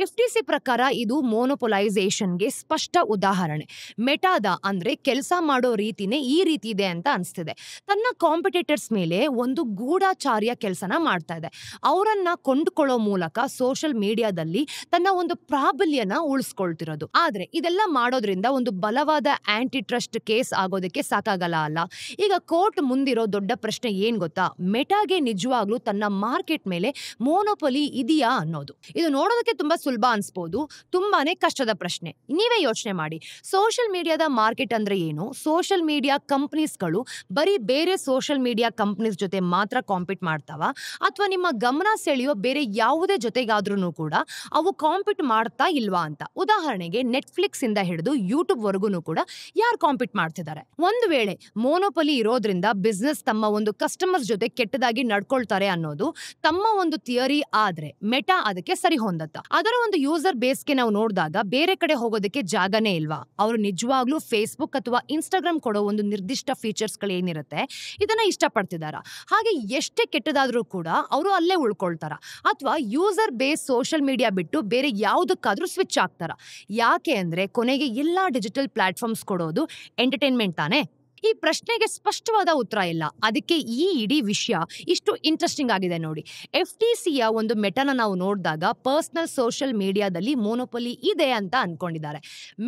FTC ಪ್ರಕಾರ ಇದು ಮೋನೋಪೊಲೈಸೇಷನ್ಗೆ ಸ್ಪಷ್ಟ ಉದಾಹರಣೆ. ಮೆಟಾದ ಅಂದ್ರೆ ಕೆಲಸ ಮಾಡೋ ರೀತಿನೇ ಈ ರೀತಿ ಇದೆ ಅಂತ ಅನಿಸ್ತಿದೆ. ತನ್ನ ಕಾಂಪಿಟೇಟರ್ಸ್ ಮೇಲೆ ಒಂದು ಗೂಢಾಚಾರ್ಯ ಕೆಲಸನ ಮಾಡ್ತಾ ಇದೆ. ಅವರನ್ನ ಕೊಂಡುಕೊಳ್ಳೋ ಮೂಲಕ ಸೋಷಿಯಲ್ ಮೀಡಿಯಾದಲ್ಲಿ ತನ್ನ ಒಂದು ಪ್ರಾಬಲ್ಯನ ಉಳಿಸ್ಕೊಳ್ತಿರೋದು. ಆದ್ರೆ ಇದೆಲ್ಲ ಮಾಡೋದ್ರಿಂದ ಒಂದು ಬಲವಾದ ಆಂಟಿ ಟ್ರಸ್ಟ್ ಕೇಸ್ ಆಗೋದಕ್ಕೆ ಸಾಕಾಗಲ್ಲ ಅಲ್ಲ? ಈಗ ಕೋರ್ಟ್ ಮುಂದಿರೋ ದೊಡ್ಡ ಪ್ರಶ್ನೆ ಏನ್ ಗೊತ್ತಾ? ಮೆಟಾಗೆ ನಿಜವಾಗ್ಲೂ ತನ್ನ ಮಾರ್ಕೆಟ್ ಮೇಲೆ ಮೋನೋಪೊಲಿ ಇದೆಯಾ ಅನ್ನೋದು. ಇದು ನೋಡೋದಕ್ಕೆ ತುಂಬಾ ಸುಲಭ ಅನ್ಸ್ಬೋದು, ತುಂಬಾನೇ ಕಷ್ಟದ ಪ್ರಶ್ನೆ. ನೀವೇ ಯೋಚನೆ ಮಾಡಿ, ಸೋಷಿಯಲ್ ಮೀಡಿಯಾದ ಮಾರ್ಕೆಟ್ ಅಂದ್ರೆ ಏನು? ಸೋಷಿಯಲ್ ಮೀಡಿಯಾ ಕಂಪನೀಸ್ಗಳು ಬರೀ ಬೇರೆ ಸೋಷಿಯಲ್ ಮೀಡಿಯಾ ಕಂಪನೀಸ್ ಜೊತೆ ಮಾತ್ರ ಕಾಂಪೀಟ್ ಮಾಡ್ತಾವ, ಅಥವಾ ನಿಮ್ಮ ಗಮನ ಸೆಳೆಯೋ ಬೇರೆ ಯಾವುದೇ ಜೊತೆಗಾದ್ರೂ ಕೂಡ ಅವು ಕಾಂಪೀಟ್ ಮಾಡ್ತಾ ಇಲ್ವಾ ಅಂತ? ಉದಾಹರಣೆಗೆ, ನೆಟ್ಫ್ಲಿಕ್ಸ್ ಇಂದ ಹಿಡಿದು ಯೂಟ್ಯೂಬ್ ವರೆಗೂ ಕೂಡ ಯಾರು ಕಾಂಪೀಟ್ ಮಾಡ್ತಿದ್ದಾರೆ? ಒಂದು ವೇಳೆ ಮೋನೋಪೊಲಿ ಇರೋದ್ರಿಂದ ಬಿಸ್ನೆಸ್ ತಮ್ಮ ಒಂದು ಕಸ್ಟಮರ್ಸ್ ಜೊತೆ ಕೆಟ್ಟದಾಗಿ ನಡ್ಕೊಳ್ತಾರೆ ಅನ್ನೋದು ತಮ್ಮ ಒಂದು ಥಿಯರಿ ಆದ್ರೆ ಮೆಟಾ ಅದಕ್ಕೆ ಸರಿ ಹೊಂದತ್ತ? ಅದರ ಒಂದು ಯೂಸರ್ ಬೇಸ್ಗೆ ನಾವು ನೋಡಿದಾಗ ಬೇರೆ ಕಡೆ ಹೋಗೋದಕ್ಕೆ ಜಾಗನೇ ಇಲ್ವಾ? ಅವರು ನಿಜವಾಗ್ಲೂ ಫೇಸ್ಬುಕ್ ಅಥವಾ ಇನ್ಸ್ಟಾಗ್ರಾಮ್ ಕೊಡೋ ಒಂದು ನಿರ್ದಿಷ್ಟ ಫೀಚರ್ಸ್ ಗಳು ಏನಿರುತ್ತೆ ಇದನ್ನ ಇಷ್ಟಪಡ್ತಿದಾರ? ಹಾಗೆ ಎಷ್ಟೇ ಕೆಟ್ಟದಾದ್ರೂ ಕೂಡ ಅವರು ಅಲ್ಲೇ ಉಳ್ಕೊಳ್ತಾರ? ಅಥವಾ ಯೂಸರ್ ಬೇಸ್ ಸೋಷಿಯಲ್ ಮೀಡಿಯಾ ಬಿಟ್ಟು ಬೇರೆ ಯಾವುದಕ್ಕಾದ್ರೂ ಸ್ವಿಚ್ ಆಗ್ತಾರ? ಯಾಕೆ ಅಂದ್ರೆ ಕೊನೆಗೆ ಎಲ್ಲಾ ಡಿಜಿಟಲ್ ಪ್ಲಾಟ್ಫಾರ್ಮ್ಸ್ ಕೊಡೋದು ಎಂಟರ್ಟೈನ್ಮೆಂಟ್ ತಾನೆ. ಈ ಪ್ರಶ್ನೆಗೆ ಸ್ಪಷ್ಟವಾದ ಉತ್ತರ ಇಲ್ಲ. ಅದಕ್ಕೆ ಈ ಇಡೀ ವಿಷಯ ಇಷ್ಟು ಇಂಟ್ರೆಸ್ಟಿಂಗ್ ಆಗಿದೆ ನೋಡಿ. FTCಯ ಒಂದು ಮೆಟಾನ ನಾವು ನೋಡಿದಾಗ ಪರ್ಸನಲ್ ಸೋಷಿಯಲ್ ಮೀಡಿಯಾದಲ್ಲಿ ಮೋನೋಪೊಲಿ ಇದೆ ಅಂತ ಅನ್ಕೊಂಡಿದ್ದಾರೆ.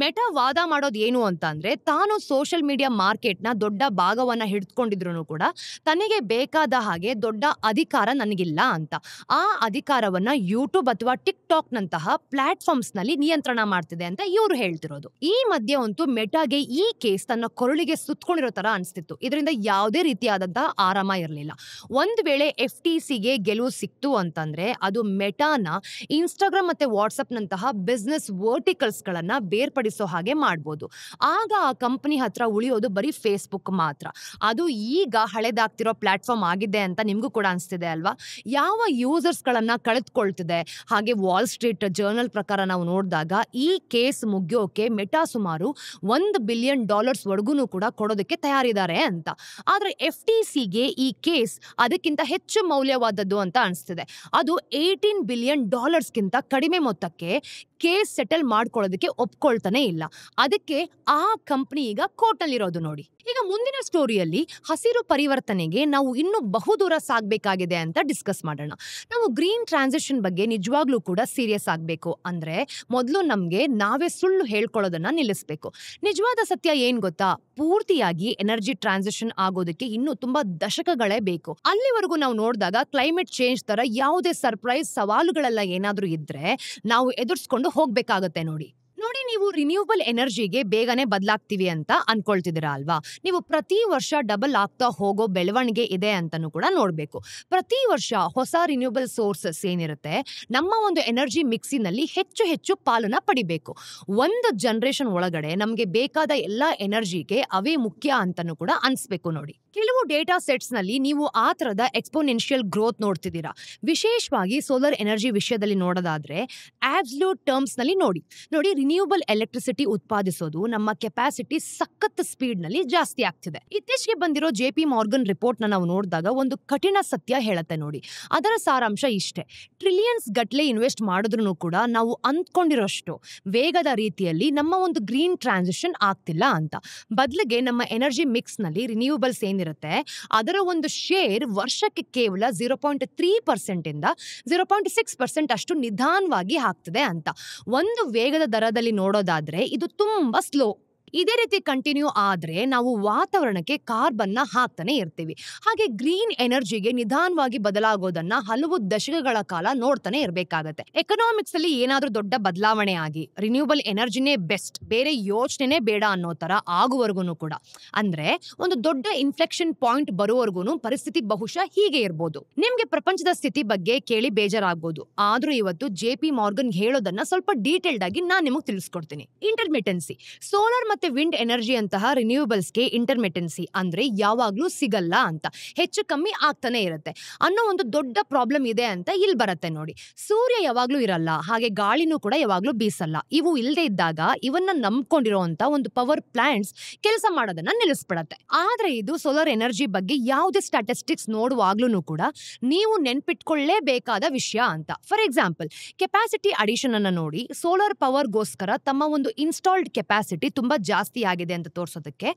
ಮೆಟಾ ವಾದ ಮಾಡೋದು ಏನು ಅಂತ ಅಂದ್ರೆ, ತಾನು ಸೋಷಿಯಲ್ ಮೀಡಿಯಾ ಮಾರ್ಕೆಟ್ನ ದೊಡ್ಡ ಭಾಗವನ್ನ ಹಿಡಿದುಕೊಂಡಿದ್ರು ಕೂಡ ತನಗೆ ಬೇಕಾದ ಹಾಗೆ ದೊಡ್ಡ ಅಧಿಕಾರ ನನಗಿಲ್ಲ ಅಂತ. ಆ ಅಧಿಕಾರವನ್ನ ಯೂಟ್ಯೂಬ್ ಅಥವಾ ಟಿಕ್ಟಾಕ್ ನಂತಹ ಪ್ಲಾಟ್ಫಾರ್ಮ್ಸ್ ನಲ್ಲಿ ನಿಯಂತ್ರಣ ಮಾಡ್ತಿದೆ ಅಂತ ಇವರು ಹೇಳ್ತಿರೋದು. ಈ ಮಧ್ಯೆ ಅಂತೂ ಮೆಟಾಗೆ ಈ ಕೇಸ್ ತನ್ನ ಕೊರಳಿಗೆ ಸುತ್ತಕೊಂಡಿರೋ ತರ ಅನಿಸ್ತಿತ್ತು. ಇದರಿಂದ ಯಾವುದೇ ರೀತಿಯಾದಂತಹ ಆರಾಮ ಇರಲಿಲ್ಲ. ಒಂದು ವೇಳೆ FTCಗೆ ಗೆಲುವು ಸಿಕ್ತು ಅಂತಂದ್ರೆ ಅದು ಮೆಟಾನ ಇನ್ಸ್ಟಾಗ್ರಾಮ್ ಮತ್ತೆ ವಾಟ್ಸ್ಆಪ್ ನಂತಹ ಬಿಸ್ನೆಸ್ ವರ್ಟಿಕಲ್ಸ್ ಗಳನ್ನ ಬೇರ್ಪಡಿಸೋ ಹಾಗೆ ಮಾಡ್ಬೋದು. ಆಗ ಆ ಕಂಪನಿ ಹತ್ರ ಉಳಿಯೋದು ಬರೀ ಫೇಸ್ಬುಕ್ ಮಾತ್ರ. ಅದು ಈಗ ಹಳೆದಾಗ್ತಿರೋ ಪ್ಲಾಟ್ಫಾರ್ಮ್ ಆಗಿದೆ ಅಂತ ನಿಮ್ಗೂ ಕೂಡ ಅನಿಸ್ತಿದೆ ಅಲ್ವಾ? ಯಾವ ಯೂಸರ್ಸ್ ಗಳನ್ನ ಕಳೆದುಕೊಳ್ತಿದೆ. ಹಾಗೆ ವಾಲ್ ಸ್ಟ್ರೀಟ್ ಜರ್ನಲ್ ಪ್ರಕಾರ ನಾವು ನೋಡಿದಾಗ ಈ ಕೇಸ್ ಮುಗಿಯೋಕೆ ಮೆಟಾ ಸುಮಾರು $1 ಬಿಲಿಯನ್ ವರೆಗೂ ಕೂಡ ಕೊಡೋದಕ್ಕೆ ತಯಾರಿದ್ದಾರೆ ಅಂತ. ಆದ್ರೆ FTCಗೆ ಈ ಕೇಸ್ ಅದಕ್ಕಿಂತ ಹೆಚ್ಚು ಮೌಲ್ಯವಾದದ್ದು ಅಂತ ಅನಿಸ್ತಿದೆ. ಅದು $18 ಬಿಲಿಯನ್ ಗಿಂತ ಕಡಿಮೆ ಮೊತ್ತಕ್ಕೆ ಕೇಸ್ ಸೆಟಲ್ ಮಾಡ್ಕೊಳ್ಳೋದಕ್ಕೆ ಒಪ್ಕೊಳ್ತಾನೆ ಇಲ್ಲ. ಅದಕ್ಕೆ ಆ ಕಂಪನಿ ಈಗ ಕೋರ್ಟ್ ನಲ್ಲಿರೋದು ನೋಡಿ. ಈಗ ಮುಂದಿನ ಸ್ಟೋರಿಯಲ್ಲಿ ಹಸಿರು ಪರಿವರ್ತನೆಗೆ ನಾವು ಇನ್ನೂ ಬಹುದೂರ ಸಾಗಬೇಕಾಗಿದೆ ಅಂತ ಡಿಸ್ಕಸ್ ಮಾಡೋಣ. ನಾವು ಗ್ರೀನ್ ಟ್ರಾನ್ಸಿಷನ್ ಬಗ್ಗೆ ನಿಜವಾಗ್ಲೂ ಕೂಡ ಸೀರಿಯಸ್ ಆಗಬೇಕು ಅಂದ್ರೆ ಮೊದಲು ನಮ್ಗೆ ನಾವೇ ಸುಳ್ಳು ಹೇಳ್ಕೊಳ್ಳೋದನ್ನ ನಿಲ್ಲಿಸಬೇಕು. ನಿಜವಾದ ಸತ್ಯ ಏನ್ ಗೊತ್ತಾ? ಪೂರ್ತಿಯಾಗಿ ಎನರ್ಜಿ ಟ್ರಾನ್ಸಿಷನ್ ಆಗೋದಕ್ಕೆ ಇನ್ನೂ ತುಂಬಾ ದಶಕಗಳೇ ಬೇಕು. ಅಲ್ಲಿವರೆಗೂ ನಾವು ನೋಡಿದಾಗ ಕ್ಲೈಮೇಟ್ ಚೇಂಜ್ ತರ ಯಾವುದೇ ಸರ್ಪ್ರೈಸ್ ಸವಾಲುಗಳೆಲ್ಲ ಏನಾದ್ರೂ ಇದ್ರೆ ನಾವು ಎದುರಿಸ್ಕೊಂಡು ಹೋಗ್ಬೇಕಾಗತ್ತೆ ನೋಡಿ. ನೀವು ರಿನ್ಯೂವಬಲ್ ಎನರ್ಜಿಗೆ ಬೇಗನೆ ಬದಲಾಗ್ತೀವಿ ಅಂತ ಅನ್ಕೊಳ್ತಿದ್ದೀರಾ ಅಲ್ವಾ? ನೀವು ಪ್ರತಿ ವರ್ಷ ಡಬಲ್ ಆಗ್ತಾ ಹೋಗೋ ಬೆಳವಣಿಗೆ ಇದೆ ಅಂತಾನೂ ಕೂಡ ನೋಡ್ಬೇಕು. ಪ್ರತಿ ವರ್ಷ ಹೊಸ ರಿನ್ಯೂವಬಲ್ ಸೋರ್ಸಸ್ ಏನಿರುತ್ತೆ ನಮ್ಮ ಒಂದು ಎನರ್ಜಿ ಮಿಕ್ಸಿನಲ್ಲಿ ಹೆಚ್ಚು ಹೆಚ್ಚು ಪಾಲನ ಪಡಿಬೇಕು. ಒಂದು ಜನರೇಷನ್ ಒಳಗಡೆ ನಮ್ಗೆ ಬೇಕಾದ ಎಲ್ಲಾ ಎನರ್ಜಿಗೆ ಅವೇ ಮುಖ್ಯ ಅಂತಾನೂ ಕೂಡ ಅನ್ಸ್ಬೇಕು ನೋಡಿ. ಕೆಲವು ಡೇಟಾ ಸೆಟ್ಸ್ ನಲ್ಲಿ ನೀವು ಆ ತರದ ಎಕ್ಸ್ಪೋನೆನ್ಷಿಯಲ್ ಗ್ರೋತ್ ನೋಡ್ತಿದ್ದೀರಾ. ವಿಶೇಷವಾಗಿ ಸೋಲಾರ್ ಎನರ್ಜಿ ವಿಷಯದಲ್ಲಿ ನೋಡೋದಾದ್ರೆ ಆಬ್ಸಲ್ಯೂಟ್ ಟರ್ಮ್ಸ್ ನಲ್ಲಿ ನೋಡಿ ರಿನ್ಯೂವಬಲ್ ಎಲೆಕ್ಟ್ರಿಸಿಟಿ ಉತ್ಪಾದಿಸೋದು ನಮ್ಮ ಕೆಪಾಸಿಟಿ ಸಖತ್ ಸ್ಪೀಡ್ ನಲ್ಲಿ ಜಾಸ್ತಿ ಆಗ್ತಿದೆ. ಇತ್ತೀಚೆಗೆ ಬಂದಿರೋ JP Morgan ರಿಪೋರ್ಟ್ ನ ನಾವು ನೋಡಿದಾಗ ಒಂದು ಕಠಿಣ ಸತ್ಯ ಹೇಳುತ್ತೆ ನೋಡಿ. ಅದರ ಸಾರಾಂಶ ಇಷ್ಟೇ: ಟ್ರಿಲಿಯನ್ಸ್ ಗಟ್ಲೆ ಇನ್ವೆಸ್ಟ್ ಮಾಡಿದ್ರು ಕೂಡ ನಾವು ಅಂದ್ಕೊಂಡಿರೋಷ್ಟು ವೇಗದ ರೀತಿಯಲ್ಲಿ ನಮ್ಮ ಒಂದು ಗ್ರೀನ್ ಟ್ರಾನ್ಸಿಷನ್ ಆಗ್ತಿಲ್ಲ ಅಂತ. ಬದಲಿಗೆ ನಮ್ಮ ಎನರ್ಜಿ ಮಿಕ್ಸ್ ನಲ್ಲಿ ರಿನ್ಯೂವಬಲ್ಸ್ ಏನಿರುತ್ತೆ ಅದರ ಒಂದು ಶೇರ್ ವರ್ಷಕ್ಕೆ ಕೇವಲ 0.3% ಇಂದ 0.6% ಅಷ್ಟು ನಿಧಾನವಾಗಿ ಆಗ್ತಿದೆ ಅಂತ. ಒಂದು ವೇಗದ ದರದಲ್ಲಿ ನೋಡೋದಾದ್ರೆ ಇದು ತುಂಬಾ ಸ್ಲೋ. ಇದೇ ರೀತಿ ಕಂಟಿನ್ಯೂ ಆದ್ರೆ ನಾವು ವಾತಾವರಣಕ್ಕೆ ಕಾರ್ಬನ್ನ ಹಾಕ್ತಾನೆ ಇರ್ತೀವಿ. ಹಾಗೆ ಗ್ರೀನ್ ಎನರ್ಜಿಗೆ ನಿಧಾನವಾಗಿ ಬದಲಾಗೋದನ್ನ ಹಲವು ದಶಕಗಳ ಕಾಲ ನೋಡ್ತಾನೆ ಇರಬೇಕಾಗತ್ತೆ. ಎಕನಾಮಿಕ್ಸ್ ಅಲ್ಲಿ ಏನಾದ್ರೂ ದೊಡ್ಡ ಬದಲಾವಣೆ ಆಗಿ ರಿನ್ಯೂಬಲ್ ಎನರ್ಜಿನೇ ಬೆಸ್ಟ್, ಬೇರೆ ಯೋಚನೆನೇ ಬೇಡ ಅನ್ನೋ ತರ ಆಗುವವರೆಗೂ ಕೂಡ, ಅಂದ್ರೆ ಒಂದು ದೊಡ್ಡ ಇನ್ಫ್ಲೆಕ್ಷನ್ ಪಾಯಿಂಟ್ ಬರುವವರೆಗೂ ಪರಿಸ್ಥಿತಿ ಬಹುಶಃ ಹೀಗೆ ಇರ್ಬೋದು. ನಿಮ್ಗೆ ಪ್ರಪಂಚದ ಸ್ಥಿತಿ ಬಗ್ಗೆ ಕೇಳಿ ಬೇಜಾರಾಗ್ಬೋದು, ಆದ್ರೂ ಇವತ್ತು JP ಮಾರ್ಗನ್ ಹೇಳೋದನ್ನ ಸ್ವಲ್ಪ ಡೀಟೇಲ್ಡ್ ಆಗಿ ನಾನ್ ನಿಮಗೆ ತಿಳಿಸ್ಕೊಡ್ತೀನಿ. ಇಂಟರ್ಮಿಟೆನ್ಸಿ, ಸೋಲಾರ್ ಮತ್ತೆ ವಿಂಡ್ ಎನರ್ಜಿ ಅಂತಹ ರಿನ್ಯೂಬಲ್ಸ್ಗೆ ಇಂಟರ್ಮಿಟೆನ್ಸಿ ಅಂದ್ರೆ ಯಾವಾಗ್ಲೂ ಸಿಗಲ್ಲ ಅಂತ, ಹೆಚ್ಚು ಕಮ್ಮಿ ಆಗ್ತಾನೆ ಇರುತ್ತೆ ಅನ್ನೋ ಒಂದು ದೊಡ್ಡ ಪ್ರಾಬ್ಲಮ್ ಇದೆ ಅಂತ ಇಲ್ಲಿ ಬರುತ್ತೆ ನೋಡಿ. ಸೂರ್ಯ ಯಾವಾಗ್ಲೂ ಇರಲ್ಲ, ಹಾಗೆ ಗಾಳಿನೂ ಕೂಡ ಯಾವಾಗ್ಲೂ ಬೀಸಲ್ಲ. ಇವು ಇಲ್ಲದೆ ಇದ್ದಾಗ ಇವನ್ನ ನಂಬ್ಕೊಂಡಿರೋಂತ ಒಂದು ಪವರ್ ಪ್ಲಾಂಟ್ಸ್ ಕೆಲಸ ಮಾಡೋದನ್ನ ನಿಲ್ಲಿಸ್ಬಿಡತ್ತೆ. ಆದ್ರೆ ಇದು ಸೋಲಾರ್ ಎನರ್ಜಿ ಬಗ್ಗೆ ಯಾವುದೇ ಸ್ಟಾಟಿಸ್ಟಿಕ್ಸ್ ನೋಡುವಾಗ್ಲೂ ಕೂಡ ನೀವು ನೆನ್ಪಿಟ್ಕೊಳ್ಳೇಬೇಕಾದ ವಿಷಯ ಅಂತ. ಫಾರ್ ಎಕ್ಸಾಂಪಲ್, ಕೆಪಾಸಿಟಿ ಅಡಿಷನ್ ಅನ್ನ ನೋಡಿ. ಸೋಲಾರ್ ಪವರ್ಗೋಸ್ಕರ ತಮ್ಮ ಒಂದು ಇನ್ಸ್ಟಾಲ್ಡ್ ಕೆಪಾಸಿಟಿ ತುಂಬಾ ಜಾಸ್ತಿ ಆಗಿದೆ ಅಂತ ತೋರಿಸೋದಕ್ಕೆ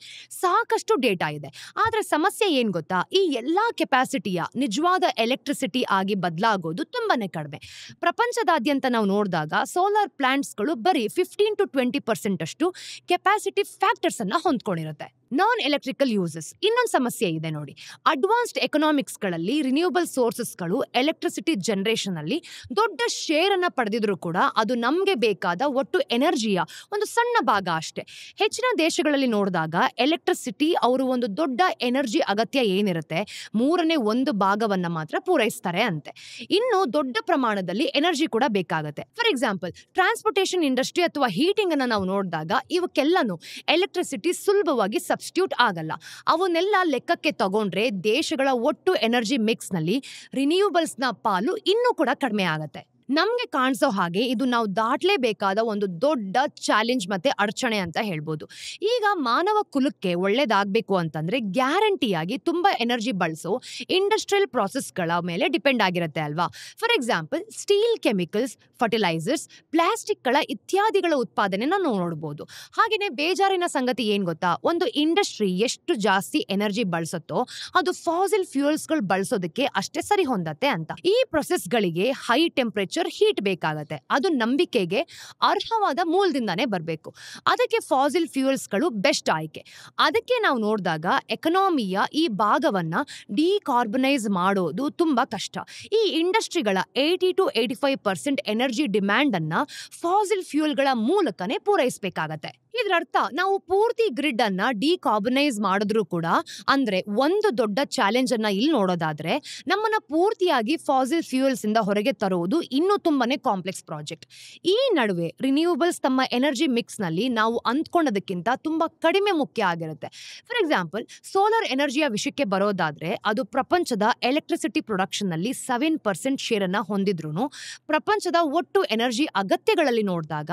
ಸಾಕಷ್ಟು ಡೇಟಾ ಇದೆ. ಆದ್ರೆ ಸಮಸ್ಯೆ ಏನ್ ಗೊತ್ತಾ, ಈ ಎಲ್ಲಾ ಕೆಪಾಸಿಟಿಯ ನಿಜವಾದ ಎಲೆಕ್ಟ್ರಿಸಿಟಿ ಆಗಿ ಬದಲಾಗೋದು ತುಂಬಾನೇ ಕಡಿಮೆ. ಪ್ರಪಂಚದಾದ್ಯಂತ ನಾವು ನೋಡಿದಾಗ ಸೋಲಾರ್ ಪ್ಲಾಂಟ್ಸ್ಗಳು ಬರೀ 15 to 20% ಅಷ್ಟು ಕೆಪಾಸಿಟಿ ಫ್ಯಾಕ್ಟರ್ಸ್ ಅನ್ನ ಹೊಂದ್ಕೊಂಡಿರುತ್ತೆ. ನಾನ್ ಎಲೆಕ್ಟ್ರಿಕಲ್ ಯೂಸಸ್, ಇನ್ನೊಂದು ಸಮಸ್ಯೆ ಇದೆ ನೋಡಿ. ಅಡ್ವಾನ್ಸ್ಡ್ ಎಕನಾಮಿಕ್ಸ್ ಗಳಲ್ಲಿ ರಿನ್ಯೂಬಲ್ ಸೋರ್ಸಸ್ಗಳು ಎಲೆಕ್ಟ್ರಿಸಿಟಿ ಜನರೇಷನ್ ಅಲ್ಲಿ ದೊಡ್ಡ ಶೇರ್ ಅನ್ನ ಪಡೆದಿದ್ರು ಕೂಡ ಅದು ನಮ್ಗೆ ಬೇಕಾದ ಒಟ್ಟು ಎನರ್ಜಿಯ ಒಂದು ಸಣ್ಣ ಭಾಗ ಅಷ್ಟೇ. ಹೆಚ್ಚಿನ ದೇಶಗಳಲ್ಲಿ ನೋಡಿದಾಗ ಎಲೆಕ್ಟ್ರಿಸಿಟಿ ಅವರು ಒಂದು ದೊಡ್ಡ ಎನರ್ಜಿ ಅಗತ್ಯ ಏನಿರುತ್ತೆ 1/3 ಭಾಗವನ್ನ ಮಾತ್ರ ಪೂರೈಸ್ತಾರೆ ಅಂತೆ. ಇನ್ನು ದೊಡ್ಡ ಪ್ರಮಾಣದಲ್ಲಿ ಎನರ್ಜಿ ಕೂಡ ಬೇಕಾಗುತ್ತೆ. ಫಾರ್ ಎಕ್ಸಾಂಪಲ್, ಟ್ರಾನ್ಸ್ಪೋರ್ಟೇಷನ್ ಇಂಡಸ್ಟ್ರಿ ಅಥವಾ ಹೀಟಿಂಗ್ ಅನ್ನ ನಾವು ನೋಡಿದಾಗ ಇವಕ್ಕೆಲ್ಲನೂ ಎಲೆಕ್ಟ್ರಿಸಿಟಿ ಸುಲಭವಾಗಿ ಸಬ್ಸ್ಟಿಟ್ಯೂಟ್ ಆಗಲ್ಲ. ಅವನ್ನೆಲ್ಲ ಲೆಕ್ಕಕ್ಕೆ ತಗೊಂಡ್ರೆ ದೇಶಗಳ ಒಟ್ಟು ಎನರ್ಜಿ ಮಿಕ್ಸ್ ನಲ್ಲಿ ರಿನ್ಯೂಬಲ್ಸ್ ನ ಪಾಲು ಇನ್ನೂ ಕೂಡ ಕಡಿಮೆ ಆಗತ್ತೆ. ನಮ್ಗೆ ಕಾಣಿಸೋ ಹಾಗೆ ಇದು ನಾವು ದಾಟ್ಲೇಬೇಕಾದ ಒಂದು ದೊಡ್ಡ ಚಾಲೆಂಜ್ ಮತ್ತೆ ಅಡಚಣೆ ಅಂತ ಹೇಳ್ಬೋದು. ಈಗ ಮಾನವ ಕುಲಕ್ಕೆ ಒಳ್ಳೇದಾಗಬೇಕು ಅಂತಂದ್ರೆ ಗ್ಯಾರಂಟಿಯಾಗಿ ತುಂಬಾ ಎನರ್ಜಿ ಬಳಸೋ ಇಂಡಸ್ಟ್ರಿಯಲ್ ಪ್ರಾಸೆಸ್ಗಳ ಮೇಲೆ ಡಿಪೆಂಡ್ ಆಗಿರುತ್ತೆ ಅಲ್ವಾ. For example, steel, chemicals, fertilisers, ಪ್ಲಾಸ್ಟಿಕ್ಗಳ ಇತ್ಯಾದಿಗಳ ಉತ್ಪಾದನೆ ನಾವು ನೋಡ್ಬೋದು. ಹಾಗೆಯೇ ಬೇಜಾರಿನ ಸಂಗತಿ ಏನ್ ಗೊತ್ತಾ, ಒಂದು ಇಂಡಸ್ಟ್ರಿ ಎಷ್ಟು ಜಾಸ್ತಿ ಎನರ್ಜಿ ಬಳಸುತ್ತೋ ಅದು ಫಾಸಿಲ್ ಫ್ಯೂಯಲ್ಸ್ಗಳು ಬಳಸೋದಕ್ಕೆ ಅಷ್ಟೇ ಸರಿ ಹೊಂದತ್ತೆ ಅಂತ. ಈ ಪ್ರೊಸೆಸ್ಗಳಿಗೆ ಹೈ ಟೆಂಪರೇಚರ್ ಹೀಟ್ ಬೇಕಾಗತ್ತೆ. ಅದು ನಂಬಿಕೆಗೆ ಅರ್ಹವಾದ ಮೂಲದಿಂದಾನೇ ಬರಬೇಕು. ಅದಕ್ಕೆ ಫಾಸಿಲ್ ಫ್ಯೂಯಲ್ಸ್ಗಳು ಬೆಸ್ಟ್ ಆಯ್ಕೆ. ಅದಕ್ಕೆ ನಾವು ನೋಡಿದಾಗ ಎಕನಾಮಿಯ ಈ ಭಾಗವನ್ನ ಡಿಕಾರ್ಬನೈಸ್ ಮಾಡೋದು ತುಂಬಾ ಕಷ್ಟ. ಈ ಇಂಡಸ್ಟ್ರಿಗಳ 80 to 85% ಎನರ್ಜಿ ಡಿಮ್ಯಾಂಡ್ ಅನ್ನ ಫಾಸಿಲ್ ಫ್ಯೂಯಲ್ಗಳ ಮೂಲಕನೇ ಪೂರೈಸಬೇಕಾಗತ್ತೆ. ಇದರರ್ಥ ನಾವು ಪೂರ್ತಿ ಗ್ರಿಡ್ ಅನ್ನ ಡಿಕಾರ್ಬನೈಸ್ ಮಾಡಿದ್ರು ಕೂಡ, ಅಂದ್ರೆ ಒಂದು ದೊಡ್ಡ ಚಾಲೆಂಜ್ ಅನ್ನ ಇಲ್ಲಿ ನೋಡೋದಾದ್ರೆ ನಮ್ಮನ್ನ ಪೂರ್ತಿಯಾಗಿ ಫಾಸಿಲ್ ಫ್ಯೂಯಲ್ಸ್ ಇಂದ ಹೊರಗೆ ತರುವುದು ಇನ್ನೂ ತುಂಬಾನೇ ಕಾಂಪ್ಲೆಕ್ಸ್ ಪ್ರಾಜೆಕ್ಟ್. ಈ ನಡುವೆ ರಿನ್ಯೂಬಲ್ಸ್ ತಮ್ಮ ಎನರ್ಜಿ ಮಿಕ್ಸ್ ನಲ್ಲಿ ನಾವು ಅಂದ್ಕೊಂಡದಕ್ಕಿಂತ ತುಂಬಾ ಕಡಿಮೆ ಮುಖ್ಯ ಆಗಿರುತ್ತೆ. ಫಾರ್ ಎಕ್ಸಾಂಪಲ್, ಸೋಲಾರ್ ಎನರ್ಜಿಯ ವಿಷಯಕ್ಕೆ ಬರೋದಾದ್ರೆ ಅದು ಪ್ರಪಂಚದ ಎಲೆಕ್ಟ್ರಿಸಿಟಿ ಪ್ರೊಡಕ್ಷನ್ ನಲ್ಲಿ 7% ಶೇರ್ ಅನ್ನ ಹೊಂದಿದ್ರು ಪ್ರಪಂಚದ ಒಟ್ಟು ಎನರ್ಜಿ ಅಗತ್ಯಗಳಲ್ಲಿ ನೋಡಿದಾಗ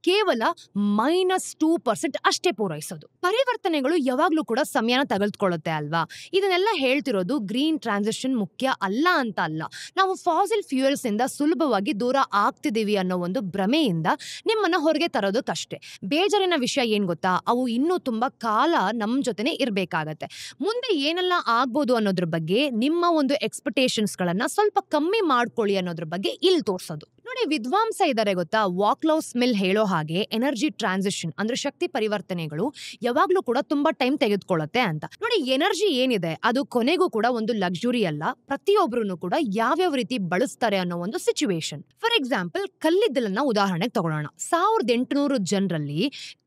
ಕೇವಲ -2% ಅಷ್ಟೇ ಪೂರೈಸೋದು. ಪರಿವರ್ತನೆಗಳು ಯಾವಾಗ್ಲೂ ಕೂಡ ಸಮಯನ ತೆಗೆದುಕೊಳ್ಳುತ್ತೆ ಅಲ್ವಾ. ಇದನ್ನೆಲ್ಲ ಹೇಳ್ತಿರೋದು ಗ್ರೀನ್ ಟ್ರಾನ್ಸಿಷನ್ ಮುಖ್ಯ ಅಲ್ಲ ಅಂತ ಅಲ್ಲ, ನಾವು ಫಾಸಿಲ್ ಫ್ಯೂಯಲ್ಸ್ ಇಂದ ಸುಲಭವಾಗಿ ದೂರ ಆಗ್ತಿದೀವಿ ಅನ್ನೋ ಒಂದು ಭ್ರಮೆಯಿಂದ ನಿಮ್ಮನ್ನ ಹೊರಗೆ ತರೋದಕ್ಕಷ್ಟೇ. ಬೇಜಾರಿನ ವಿಷಯ ಏನ್ ಗೊತ್ತಾ, ಅವು ಇನ್ನೂ ತುಂಬಾ ಕಾಲ ನಮ್ ಜೊತೆನೆ ಇರ್ಬೇಕಾಗತ್ತೆ. ಮುಂದೆ ಏನೆಲ್ಲ ಆಗ್ಬೋದು ಅನ್ನೋದ್ರ ಬಗ್ಗೆ ನಿಮ್ಮ ಒಂದು ಎಕ್ಸ್ಪೆಕ್ಟೇಷನ್ಸ್ ಗಳನ್ನ ಸ್ವಲ್ಪ ಕಮ್ಮಿ ಮಾಡ್ಕೊಳ್ಳಿ ಅನ್ನೋದ್ರ ಬಗ್ಗೆ ಇಲ್ಲಿ ತೋರ್ಸೋದು. ನೋಡಿ, ವಿದ್ವಾಂಸ ಇದ್ದಾರೆ ಗೊತ್ತಾ, ವಾಕ್ಲೌಸ್ ಮಿಲ್ ಹೇಳೋ ಹಾಗೆ ಎನರ್ಜಿ ಟ್ರಾನ್ಸಿಷನ್ ಅಂದ್ರೆ ಶಕ್ತಿ ಪರಿವರ್ತನೆಗಳು ಯಾವಾಗ್ಲೂ ಕೂಡ ತುಂಬಾ ಟೈಮ್ ತೆಗೆದುಕೊಳ್ಳುತ್ತೆ ಅಂತ. ನೋಡಿ, ಎನರ್ಜಿ ಏನಿದೆ ಅದು ಕೊನೆಗೂ ಕೂಡ ಒಂದು ಲಕ್ಸುರಿ ಅಲ್ಲ, ಪ್ರತಿಯೊಬ್ಬರು ಕೂಡ ಯಾವ್ಯಾವ ರೀತಿ ಬಳಸ್ತಾರೆ ಅನ್ನೋ ಒಂದು ಸಿಚುವೇಶನ್. ಫಾರ್ ಎಕ್ಸಾಂಪಲ್, ಕಲ್ಲಿದ್ದಲನ್ನ ಉದಾಹರಣೆಗೆ ತಗೊಳ್ಳೋಣ. 1800 ಜನರಲ್ಲಿ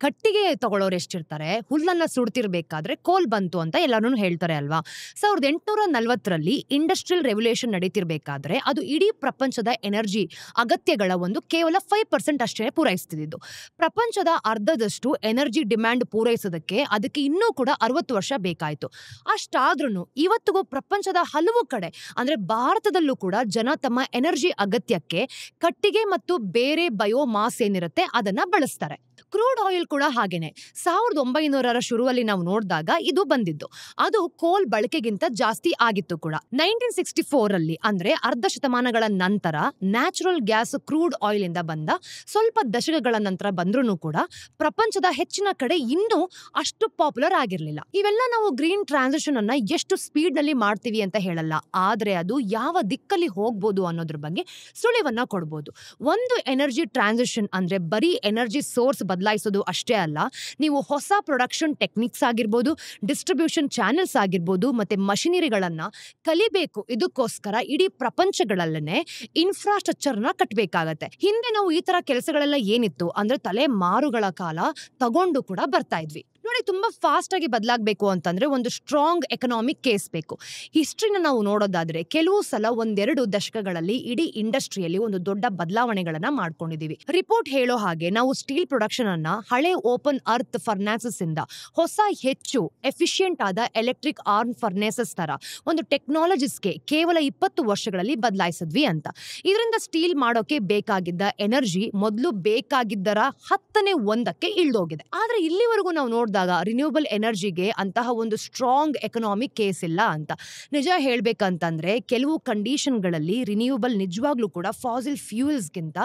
ಕಟ್ಟಿಗೆ ತಗೊಳ್ಳೋರು ಎಷ್ಟಿರ್ತಾರೆ, ಹುಲ್ಲನ್ನ ಸುಡ್ತಿರ್ಬೇಕಾದ್ರೆ ಕೋಲ್ ಬಂತು ಅಂತ ಎಲ್ಲರೂ ಹೇಳ್ತಾರೆ ಅಲ್ವಾ. 1840ರಲ್ಲಿ ಇಂಡಸ್ಟ್ರಿಯಲ್ ರೆವಲ್ಯೂಷನ್ ನಡೀತಿರ್ಬೇಕಾದ್ರೆ ಅದು ಇಡೀ ಪ್ರಪಂಚದ ಎನರ್ಜಿ ಅಗತ್ಯಗಳ ಒಂದು ಕೇವಲ 5% ಅಷ್ಟೇ ಪೂರೈಸ್ತಿದ್ದು. ಪ್ರಪಂಚದ ಅರ್ಧದಷ್ಟು ಎನರ್ಜಿ ಡಿಮ್ಯಾಂಡ್ ಪೂರೈಸೋದಕ್ಕೆ ಅದಕ್ಕೆ ಇನ್ನೂ ಕೂಡ 60 ವರ್ಷ ಬೇಕಾಯ್ತು. ಅಷ್ಟಾದ್ರೂ ಇವತ್ತಿಗೂ ಪ್ರಪಂಚದ ಹಲವು ಕಡೆ ಅಂದ್ರೆ ಭಾರತದಲ್ಲೂ ಕೂಡ ಜನ ತಮ್ಮ ಎನರ್ಜಿ ಅಗತ್ಯಕ್ಕೆ ಕಟ್ಟಿಗೆ ಮತ್ತು ಬೇರೆ ಬಯೋಮಾಸ್ ಏನಿರುತ್ತೆ ಅದನ್ನ ಬಳಸ್ತಾರೆ. ಕ್ರೂಡ್ ಆಯಿಲ್ ಕೂಡ ಹಾಗೇನೆ 1900ರ ಶುರುವಲ್ಲಿ ನಾವು ನೋಡಿದಾಗ ಇದು ಬಂದಿದ್ದು, ಅದು ಕೋಲ್ ಬಳಕೆಗಿಂತ ಜಾಸ್ತಿ ಆಗಿತ್ತು ಕೂಡ. 1964ರಲ್ಲಿ ಅಂದ್ರೆ ಅರ್ಧ ಶತಮಾನಗಳ ನಂತರ natural gas gas crude oil ಇಂದ ಬಂದ. ಸ್ವಲ್ಪ ದಶಕಗಳ ನಂತರ ಬಂದ್ರೂ ಕೂಡ ಪ್ರಪಂಚದ ಹೆಚ್ಚಿನ ಕಡೆ ಇನ್ನೂ ಅಷ್ಟು ಪಾಪ್ಯುಲರ್ ಆಗಿರ್ಲಿಲ್ಲ. ಇವೆಲ್ಲ ನಾವು ಗ್ರೀನ್ ಟ್ರಾನ್ಸಿಷನ್ ಅನ್ನ ಎಷ್ಟು ಸ್ಪೀಡ್ ನಲ್ಲಿ ಮಾಡ್ತೀವಿ ಅಂತ ಹೇಳಲ್ಲ, ಆದ್ರೆ ಅದು ಯಾವ ದಿಕ್ಕಲ್ಲಿ ಹೋಗ್ಬೋದು ಅನ್ನೋದ್ರ ಬಗ್ಗೆ ಸುಳಿವನ್ನ ಕೊಡ್ಬೋದು. ಒಂದು ಎನರ್ಜಿ ಟ್ರಾನ್ಸಿಷನ್ ಅಂದ್ರೆ ಬರೀ ಎನರ್ಜಿ ಸೋರ್ಸ್ ಬದಲಾಯಿಸೋದು ಅಷ್ಟೇ ಅಲ್ಲ, ನೀವು ಹೊಸ ಪ್ರೊಡಕ್ಷನ್ ಟೆಕ್ನಿಕ್ಸ್ ಆಗಿರ್ಬೋದು, ಡಿಸ್ಟ್ರಿಬ್ಯೂಷನ್ ಚಾನೆಲ್ಸ್ ಆಗಿರ್ಬೋದು, ಮತ್ತೆ ಮಷಿನರಿಗಳನ್ನ ಕಲಿಬೇಕು. ಇದಕ್ಕೋಸ್ಕರ ಇಡೀ ಪ್ರಪಂಚಗಳಲ್ಲೇ ಇನ್ಫ್ರಾಸ್ಟ್ರಕ್ಚರ್ನ ಕಟ್ಟಬೇಕಾಗತ್ತೆ. ಹಿಂದೆ ನಾವು ಈ ತರ ಕೆಲಸಗಳೆಲ್ಲ ಏನಿತ್ತು ಅಂದ್ರೆ ತಲೆ ಮಾರುಗಳ ಕಾಲ ತಗೊಂಡು ಕೂಡ ಬರ್ತಾ ಇದ್ವಿ. ನೋಡಿ, ತುಂಬಾ ಫಾಸ್ಟ್ ಆಗಿ ಬದಲಾಗಬೇಕು ಅಂತಂದ್ರೆ ಒಂದು ಸ್ಟ್ರಾಂಗ್ ಎಕನಾಮಿಕ್ ಕೇಸ್ ಬೇಕು. ಹಿಸ್ಟ್ರಿನ ನಾವು ನೋಡೋದಾದ್ರೆ ಕೆಲವು ಸಲ ಒಂದೆರಡು ದಶಕಗಳಲ್ಲಿ ಇಡೀ ಇಂಡಸ್ಟ್ರಿಯಲ್ಲಿ ಒಂದು ದೊಡ್ಡ ಬದಲಾವಣೆಗಳನ್ನ ಮಾಡ್ಕೊಂಡಿದೀವಿ. ರಿಪೋರ್ಟ್ ಹೇಳೋ ಹಾಗೆ ನಾವು ಸ್ಟೀಲ್ ಪ್ರೊಡಕ್ಷನ್ ಅನ್ನ ಹಳೆ ಓಪನ್ ಅರ್ತ್ ಫರ್ನೇಸಸ್ ಇಂದ ಹೊಸ ಹೆಚ್ಚು ಎಫಿಷಿಯಂಟ್ ಆದ ಎಲೆಕ್ಟ್ರಿಕ್ ಆರ್ಮ್ ಫರ್ನೇಸಸ್ ತರ ಒಂದು ಟೆಕ್ನಾಲಜೀಸ್ಗೆ ಕೇವಲ 20 ವರ್ಷಗಳಲ್ಲಿ ಬದಲಾಯಿಸಿದ್ವಿ ಅಂತ. ಇದರಿಂದ ಸ್ಟೀಲ್ ಮಾಡೋಕೆ ಬೇಕಾಗಿದ್ದ ಎನರ್ಜಿ ಮೊದಲು ಬೇಕಾಗಿದ್ದರ 10ನೇ ಇಳ್ದೋಗಿದೆ. ಆದ್ರೆ ಇಲ್ಲಿವರೆಗೂ ನಾವು ನೋಡಿದಾಗ ರಿನ್ಯೂಬಲ್ ಎನರ್ಜಿಗೆ ಅಂತಹ ಒಂದು ಸ್ಟ್ರಾಂಗ್ ಎಕನಾಮಿಕ್ ಕೇಸ್ ಇಲ್ಲ ಅಂತ. ನಿಜ ಹೇಳ್ಬೇಕಂತಂದ್ರೆ ಕೆಲವು ಕಂಡೀಷನ್ಗಳಲ್ಲಿ ರಿನ್ಯೂಬಲ್ ನಿಜವಾಗ್ಲೂ ಕೂಡ ಫಾಸಿಲ್ ಫ್ಯೂಯಲ್ಸ್ಗಿಂತ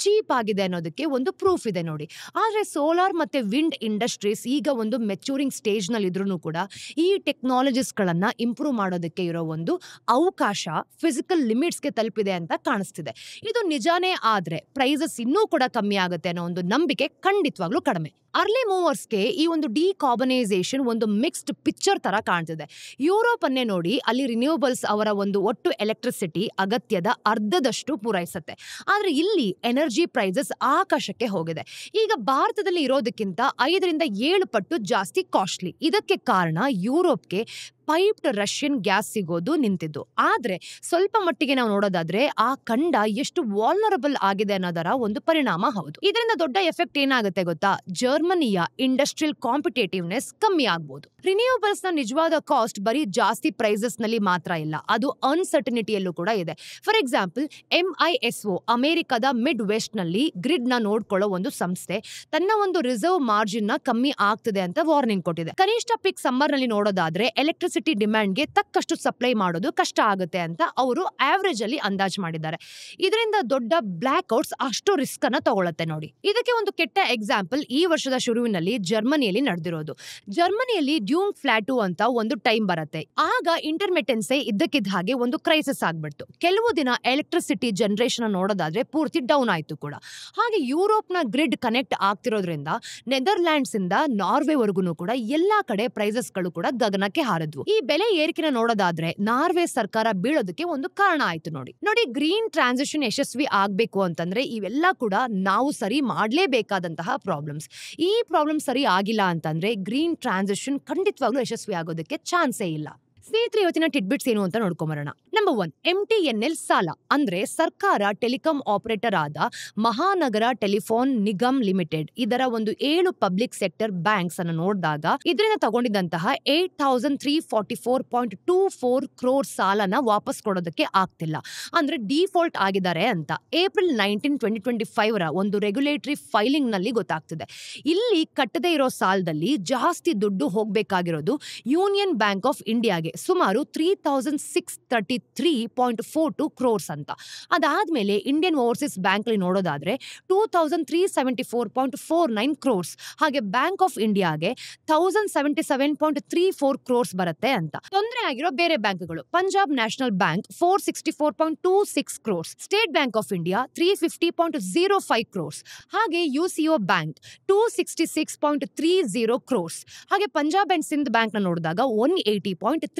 ಚೀಪ್ ಆಗಿದೆ ಅನ್ನೋದಕ್ಕೆ ಒಂದು ಪ್ರೂಫ್ ಇದೆ ನೋಡಿ. ಆದ್ರೆ ಸೋಲಾರ್ ಮತ್ತೆ ವಿಂಡ್ ಇಂಡಸ್ಟ್ರೀಸ್ ಈಗ ಒಂದು ಮೆಚೂರಿಂಗ್ ಸ್ಟೇಜ್ ನಲ್ಲಿ ಇದ್ರೂ ಕೂಡ ಈ ಟೆಕ್ನಾಲಜೀಸ್ ಗಳನ್ನ ಇಂಪ್ರೂವ್ ಮಾಡೋದಕ್ಕೆ ಇರೋ ಒಂದು ಅವಕಾಶ ಫಿಸಿಕಲ್ ಲಿಮಿಟ್ಸ್ಗೆ ತಲುಪಿದೆ ಅಂತ ಕಾಣಿಸ್ತಿದೆ. ಇದು ನಿಜಾನೇ ಆದ್ರೆ ಪ್ರೈಸಸ್ ಇನ್ನೂ ಕೂಡ ಕಮ್ಮಿ ಆಗುತ್ತೆ ಅನ್ನೋ ಒಂದು ನಂಬಿಕೆ ಖಂಡಿತವಾಗ್ಲೂ ಕಡಿಮೆ. ಅರ್ಲಿ ಮೂವರ್ಸ್ಗೆ ಈ ಒಂದು ಡಿಕಾರ್ಬನೈಸೇಷನ್ ಒಂದು ಮಿಕ್ಸ್ಡ್ ಪಿಕ್ಚರ್ ತರ ಕಾಣ್ತಿದೆ. ಯುರೋಪ್ ಅನ್ನೇ ನೋಡಿ, ಅಲ್ಲಿ ರಿನ್ಯೂಬಲ್ಸ್ ಅವರ ಒಂದು ಒಟ್ಟು ಎಲೆಕ್ಟ್ರಿಸಿಟಿ ಅಗತ್ಯದ ಅರ್ಧದಷ್ಟು ಪೂರೈಸುತ್ತೆ. ಆದ್ರೆ ಇಲ್ಲಿ ಎನರ್ಜಿ ಪ್ರೈಸಸ್ ಆಕಾಶಕ್ಕೆ ಹೋಗಿದೆ. ಈಗ ಭಾರತದಲ್ಲಿ ಇರೋದಕ್ಕಿಂತ 5-7 ಪಟ್ಟು ಜಾಸ್ತಿ ಕಾಸ್ಟ್ಲಿ. ಇದಕ್ಕೆ ಕಾರಣ ಯುರೋಪ್ಗೆ ಪೈಪ್ಡ್ ರಷ್ಯನ್ ಗ್ಯಾಸ್ ಸಿಗೋದು ನಿಂತಿದ್ದು. ಆದ್ರೆ ಸ್ವಲ್ಪ ಮಟ್ಟಿಗೆ ನಾವು ನೋಡೋದಾದ್ರೆ ಆ ಖಂಡ ಎಷ್ಟು ವಾಲ್ನರಬಲ್ ಆಗಿದೆ ಅನ್ನೋದರ ಒಂದು ಪರಿಣಾಮ ಹೌದು. ಇದರಿಂದ ದೊಡ್ಡ ಎಫೆಕ್ಟ್ ಏನಾಗುತ್ತೆ ಗೊತ್ತಾ? ಜರ್ಮನಿಯ ಇಂಡಸ್ಟ್ರಿಯಲ್ ಕಾಂಪಿಟೇಟಿವ್ನೆಸ್ ಕಮ್ಮಿ ಆಗ್ಬೋದು. ರಿನ್ಯೂಬಲ್ಸ್ ನ ನಿಜವಾದ ಕಾಸ್ಟ್ ಬರೀ ಜಾಸ್ತಿ ಪ್ರೈಸಸ್ ನಲ್ಲಿ ಮಾತ್ರ ಇಲ್ಲ, ಅದು ಅನ್ಸರ್ಟನಿಟಿಯಲ್ಲೂ ಕೂಡ ಇದೆ. ಫಾರ್ ಎಕ್ಸಾಂಪಲ್, MISO ಅಮೆರಿಕದ ಮಿಡ್ ವೆಸ್ಟ್ ನಲ್ಲಿ ಗ್ರಿಡ್ ನ ನೋಡ್ಕೊಳ್ಳೋ ಒಂದು ಸಂಸ್ಥೆ ತನ್ನ ಒಂದು ರಿಸರ್ವ್ ಮಾರ್ಜಿನ್ ನ ಕಮ್ಮಿ ಆಗ್ತದೆ ಅಂತ ವಾರ್ನಿಂಗ್ ಕೊಟ್ಟಿದೆ. ಕನಿಷ್ಠ ಪಿಕ್ ಸಮ್ಮರ್ ನಲ್ಲಿ ನೋಡೋದಾದ್ರೆ ಎಲೆಕ್ಟ್ರಿಸಿಟಿ ಡಿಮ್ಯಾಂಡ್ಗೆ ತಕ್ಕಷ್ಟು ಸಪ್ಲೈ ಮಾಡೋದು ಕಷ್ಟ ಆಗುತ್ತೆ ಅಂತ ಅವರು ಆವರೇಜ್ ಅಲ್ಲಿ ಅಂದಾಜು ಮಾಡಿದ್ದಾರೆ. ಇದರಿಂದ ದೊಡ್ಡ ಬ್ಲಾಕ್ ಔಟ್ಸ್ ಅಷ್ಟು ರಿಸ್ಕ್ ಅನ್ನ ತಗೊಳುತ್ತೆ ನೋಡಿ. ಇದಕ್ಕೆ ಒಂದು ಕೆಟ್ಟ ಎಕ್ಸಾಂಪಲ್ ಈ ವರ್ಷದ ಶುರುವಿನಲ್ಲಿ ಜರ್ಮನಿಯಲ್ಲಿ ನಡೆದಿರೋದು. ಜರ್ಮನಿಯಲ್ಲಿ ಡ್ಯೂಮ್ ಫ್ಲಾಟು ಅಂತ ಒಂದು ಟೈಮ್ ಬರುತ್ತೆ. ಆಗ ಇಂಟರ್ಮಿಟೆನ್ಸೇ ಇದ್ದಕ್ಕಿದ್ದ ಹಾಗೆ ಒಂದು ಕ್ರೈಸಿಸ್ ಆಗ್ಬಿಡ್ತು. ಕೆಲವು ದಿನ ಎಲೆಕ್ಟ್ರಿಸಿಟಿ ಜನರೇಷನ್ ನೋಡೋದಾದ್ರೆ ಪೂರ್ತಿ ಡೌನ್ ಆಯ್ತು ಕೂಡ. ಹಾಗೆ ಯುರೋಪ್ ನ ಗ್ರಿಡ್ ಕನೆಕ್ಟ್ ಆಗ್ತಿರೋದ್ರಿಂದ ನೆದರ್ಲ್ಯಾಂಡ್ಸ್ ಇಂದ ನಾರ್ವೆವರೆಗೂ ಕೂಡ ಎಲ್ಲಾ ಕಡೆ ಪ್ರೈಸಸ್ ಗಳು ಕೂಡ ಗಗನಕ್ಕೆ ಹಾರಿದ್ವು. ಈ ಬೆಲೆ ಏರಿಕೆನ ನೋಡೋದಾದ್ರೆ ನಾರ್ವೆ ಸರ್ಕಾರ ಬೀಳೋದಕ್ಕೆ ಒಂದು ಕಾರಣ ಆಯ್ತು ನೋಡಿ. ಗ್ರೀನ್ ಟ್ರಾನ್ಸಿಷನ್ ಯಶಸ್ವಿ ಆಗ್ಬೇಕು ಅಂತಂದ್ರೆ ಇವೆಲ್ಲ ಕೂಡ ನಾವು ಸರಿ ಮಾಡ್ಲೇಬೇಕಾದಂತಹ ಪ್ರಾಬ್ಲಮ್ಸ್. ಈ ಪ್ರಾಬ್ಲಮ್ ಸರಿ ಆಗಿಲ್ಲ ಅಂತಂದ್ರೆ ಗ್ರೀನ್ ಟ್ರಾನ್ಸಿಷನ್ ಖಂಡಿತವಾಗ್ಲೂ ಯಶಸ್ವಿ ಆಗೋದಕ್ಕೆ ಚಾನ್ಸೇ ಇಲ್ಲ. ಸ್ನೇಹಿತರೆ, ಇವತ್ತಿನ ಟಿಡ್ಬಿಟ್ಸ್ ಏನು ಅಂತ ನೋಡ್ಕೊಂಬರೋಣ. ನಂಬರ್ 1, MTNL ಸಾಲ ಅಂದ್ರೆ ಸರ್ಕಾರ ಟೆಲಿಕಾಂ ಆಪರೇಟರ್ ಆದ ಮಹಾನಗರ ಟೆಲಿಫೋನ್ ನಿಗಮ್ ಲಿಮಿಟೆಡ್ ಇದರ ಒಂದು 7 ಪಬ್ಲಿಕ್ ಸೆಕ್ಟರ್ ಬ್ಯಾಂಕ್ಸ್ ಅನ್ನು ನೋಡಿದಾಗ ಇದರಿಂದ ತಗೊಂಡಿದ್ದಂತಹ 8,344.24 crore ಸಾಲನ ವಾಪಸ್ ಕೊಡೋದಕ್ಕೆ ಆಗ್ತಿಲ್ಲ, ಅಂದ್ರೆ ಡಿಫಾಲ್ಟ್ ಆಗಿದ್ದಾರೆ ಅಂತ ಏಪ್ರಿಲ್ 19, 2025 ಒಂದು ರೆಗ್ಯುಲೇಟರಿ ಫೈಲಿಂಗ್ ನಲ್ಲಿ ಗೊತ್ತಾಗ್ತಿದೆ. ಇಲ್ಲಿ ಕಟ್ಟದೇ ಇರೋ ಸಾಲದಲ್ಲಿ ಜಾಸ್ತಿ ದುಡ್ಡು ಹೋಗ್ಬೇಕಾಗಿರೋದು ಯೂನಿಯನ್ ಬ್ಯಾಂಕ್ ಆಫ್ ಇಂಡಿಯಾಗೆ ಸುಮಾರು 3,633.42 crores ಅಂತ. ಅದಾದ್ಮೇಲೆ ಇಂಡಿಯನ್ ಓವರ್ಸೀಸ್ ಬ್ಯಾಂಕ್ ಅಲ್ಲಿ ನೋಡೋದಾದ್ರೆ 2,374.49 crores, ಹಾಗೆ ಬ್ಯಾಂಕ್ ಆಫ್ ಇಂಡಿಯಾಗೆ 1,077.34 crores ಬರುತ್ತೆ ಅಂತ. ತೊಂದರೆ ಆಗಿರೋ ಬೇರೆ ಬ್ಯಾಂಕ್ಗಳು: Punjab national bank 464.26 crores, state bank of India 350.05 crores, ಹಾಗೆ UCO ಬ್ಯಾಂಕ್ 266.30 crores, ಹಾಗೆ ಪಂಜಾಬ್ ಅಂಡ್ ಸಿಂಧ್ ಬ್ಯಾಂಕ್ ನ ನೋಡಿದಾಗ 180.30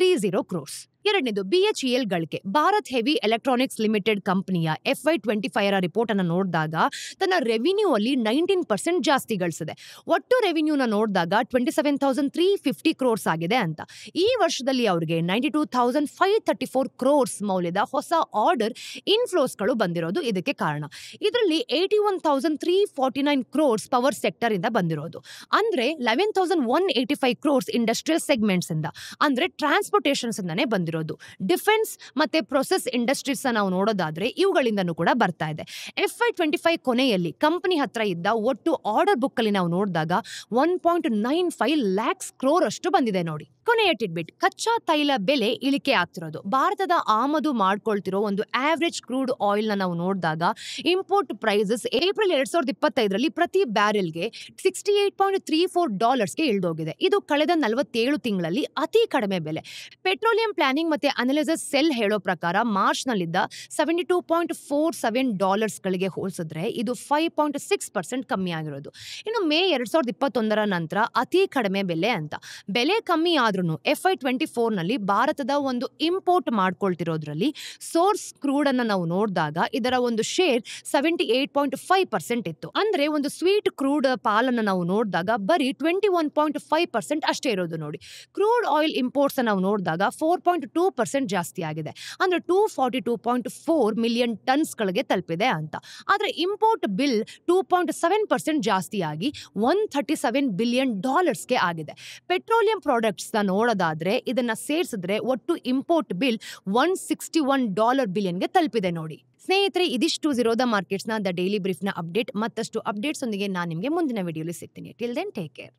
crores. ಎರಡನೇದು BHEL ಗಳಿಕೆ. ಭಾರತ್ ಹೆವಿ ಎಲೆಕ್ಟ್ರಾನಿಕ್ಸ್ ಲಿಮಿಟೆಡ್ ಕಂಪನಿಯ FY25 ರಿಪೋರ್ಟ್ ಅನ್ನು ನೋಡಿದಾಗ ತನ್ನ ರೆವಿನ್ಯೂ ಅಲ್ಲಿ 19% ಜಾಸ್ತಿ ಗಳಿಸಿದೆ. ಒಟ್ಟು ರೆವಿನ್ಯೂನ ನೋಡಿದಾಗ 27,350 crores ಆಗಿದೆ ಅಂತ. ಈ ವರ್ಷದಲ್ಲಿ ಅವರಿಗೆ 92,534 crores ಮೌಲ್ಯದ ಹೊಸ ಆರ್ಡರ್ ಇನ್ಫ್ಲೋಸ್ಗಳು ಬಂದಿರೋದು ಇದಕ್ಕೆ ಕಾರಣ. ಇದರಲ್ಲಿ 81,349 crores ಪವರ್ ಸೆಕ್ಟರ್ ಇಂದ ಬಂದಿರೋದು, ಅಂದ್ರೆ 11,185 crores ಇಂಡಸ್ಟ್ರಿಯಲ್ ಸೆಗ್ಮೆಂಟ್ಸ್ ಇಂದ, ಅಂದ್ರೆ ಟ್ರಾನ್ಸ್ಪೋರ್ಟೇಷನ್ಸ್ ಇಂದಾನೆ ಬಂದಿರೋದು. ಡಿಫೆನ್ಸ್ ಮತ್ತೆ ಪ್ರೊಸೆಸ್ ಇಂಡಸ್ಟ್ರೀಸ್ ನಾವು ನೋಡೋದಾದ್ರೆ ಇವುಗಳಿಂದನೂ ಕೂಡ ಬರ್ತಾ ಇದೆ. FY25 ಕೊನೆಯಲ್ಲಿ ಕಂಪನಿ ಹತ್ರ ಇದ್ದ ಒಟ್ಟು ಆರ್ಡರ್ ಬುಕ್ ಅಲ್ಲಿ ನಾವು ನೋಡಿದಾಗ 1.95 lakhs crore ಅಷ್ಟು ಬಂದಿದೆ ನೋಡಿ. ಕೊನೆಯ ಟಿಡ್ಬಿಟ್, ಕಚ್ಚಾ ತೈಲ ಬೆಲೆ ಇಳಿಕೆ ಆಗ್ತಿರೋದು. ಭಾರತದ ಆಮದು ಮಾಡ್ಕೊಳ್ತಿರೋ ಒಂದು ಆವರೇಜ್ ಕ್ರೂಡ್ ಆಯಿಲ್ ನ ನಾವು ನೋಡಿದಾಗ ಇಂಪೋರ್ಟ್ ಪ್ರೈಸಸ್ ಏಪ್ರಿಲ್ 2025ರಲ್ಲಿ ಪ್ರತಿ ಬ್ಯಾರೆಲ್ಗೆ $68.34ಗೆ ಇಳಿದೋಗಿದೆ. ಇದು ಕಳೆದ 47 ತಿಂಗಳಲ್ಲಿ ಅತಿ ಕಡಿಮೆ ಬೆಲೆ. ಪೆಟ್ರೋಲಿಯಂ ಪ್ಲಾನಿಂಗ್ ಮತ್ತೆ ಅನಾಲಿಸಿಸ್ ಸೆಲ್ ಹೇಳೋ ಪ್ರಕಾರ ಮಾರ್ಚ್ ನಲ್ಲಿದ್ದ $72.47ಗಳಿಗೆ ಹೋಲಿಸಿದ್ರೆ ಇದು 5.6% ಕಮ್ಮಿ ಆಗಿರೋದು. ಇನ್ನು ಮೇ 2021ರ ನಂತರ ಅತಿ ಕಡಿಮೆ ಬೆಲೆ ಅಂತ. ಬೆಲೆ ಕಮ್ಮಿ ಆದ್ರೂ FY24 ನಲ್ಲಿ ಭಾರತದ ಒಂದು ಇಂಪೋರ್ಟ್ ಮಾಡ್ಕೊಳ್ತಿರೋದ್ರಲ್ಲಿ ಸೋರ್ಸ್ ಕ್ರೂಡ್ ಅನ್ನ ನಾವು ನೋಡಿದಾಗ ಇದರ ಒಂದು ಶೇರ್ 78.5% ಇತ್ತು. ಅಂದ್ರೆ ಒಂದು ಸ್ವೀಟ್ ಕ್ರೂಡ್ ಪಾಲನ್ನ ನಾವು ನೋಡಿದಾಗ ಬರೀ 21.5% ಅಷ್ಟೇ ಇರೋದು ನೋಡಿ. ಕ್ರೂಡ್ ಆಯಿಲ್ ಇಂಪೋರ್ಟ್ಸ್ ನಾವು ನೋಡಿದಾಗ 4.2% ಜಾಸ್ತಿ ಆಗಿದೆ. ಅಂದ್ರೆ 242.4 ಮಿಲಿಯನ್ ಟನ್ಸ್ ಗಳಿಗೆ ತಲುಪಿದೆ ಅಂತ. ಆದ್ರೆ ಇಂಪೋರ್ಟ್ ಬಿಲ್ 2.7% ಜಾಸ್ತಿ ಆಗಿ $137 ಬಿಲಿಯನ್ ಗೆ ಆಗಿದೆ. ಪೆಟ್ರೋಲಿಯಂ ಪ್ರಾಡಕ್ಟ್ಸ್ ನೋಡೋದಾದ್ರೆ ಇದನ್ನ ಸೇರಿಸಿದ್ರೆ ಒಟ್ಟು ಇಂಪೋರ್ಟ್ ಬಿಲ್ $161 ಬಿಲಿಯನ್ಗೆ ತಲುಪಿದೆ ನೋಡಿ. ಸ್ನೇಹಿತರೆ, ಇದಿಷ್ಟು ಝೀರೋದ ಮಾರ್ಕೆಟ್ಸ್ನ ದ ಡೈಲಿ ಬ್ರೀಫ್ನ ಅಪ್ಡೇಟ್. ಮತ್ತಷ್ಟು ಅಪ್ಡೇಟ್ಸ್ ಒಂದಿಗೆ ನಾನು ನಿಮಗೆ ಮುಂದಿನ ವಿಡಿಯೋಲಿ ಸಿಗ್ತೀನಿ. Till then take care.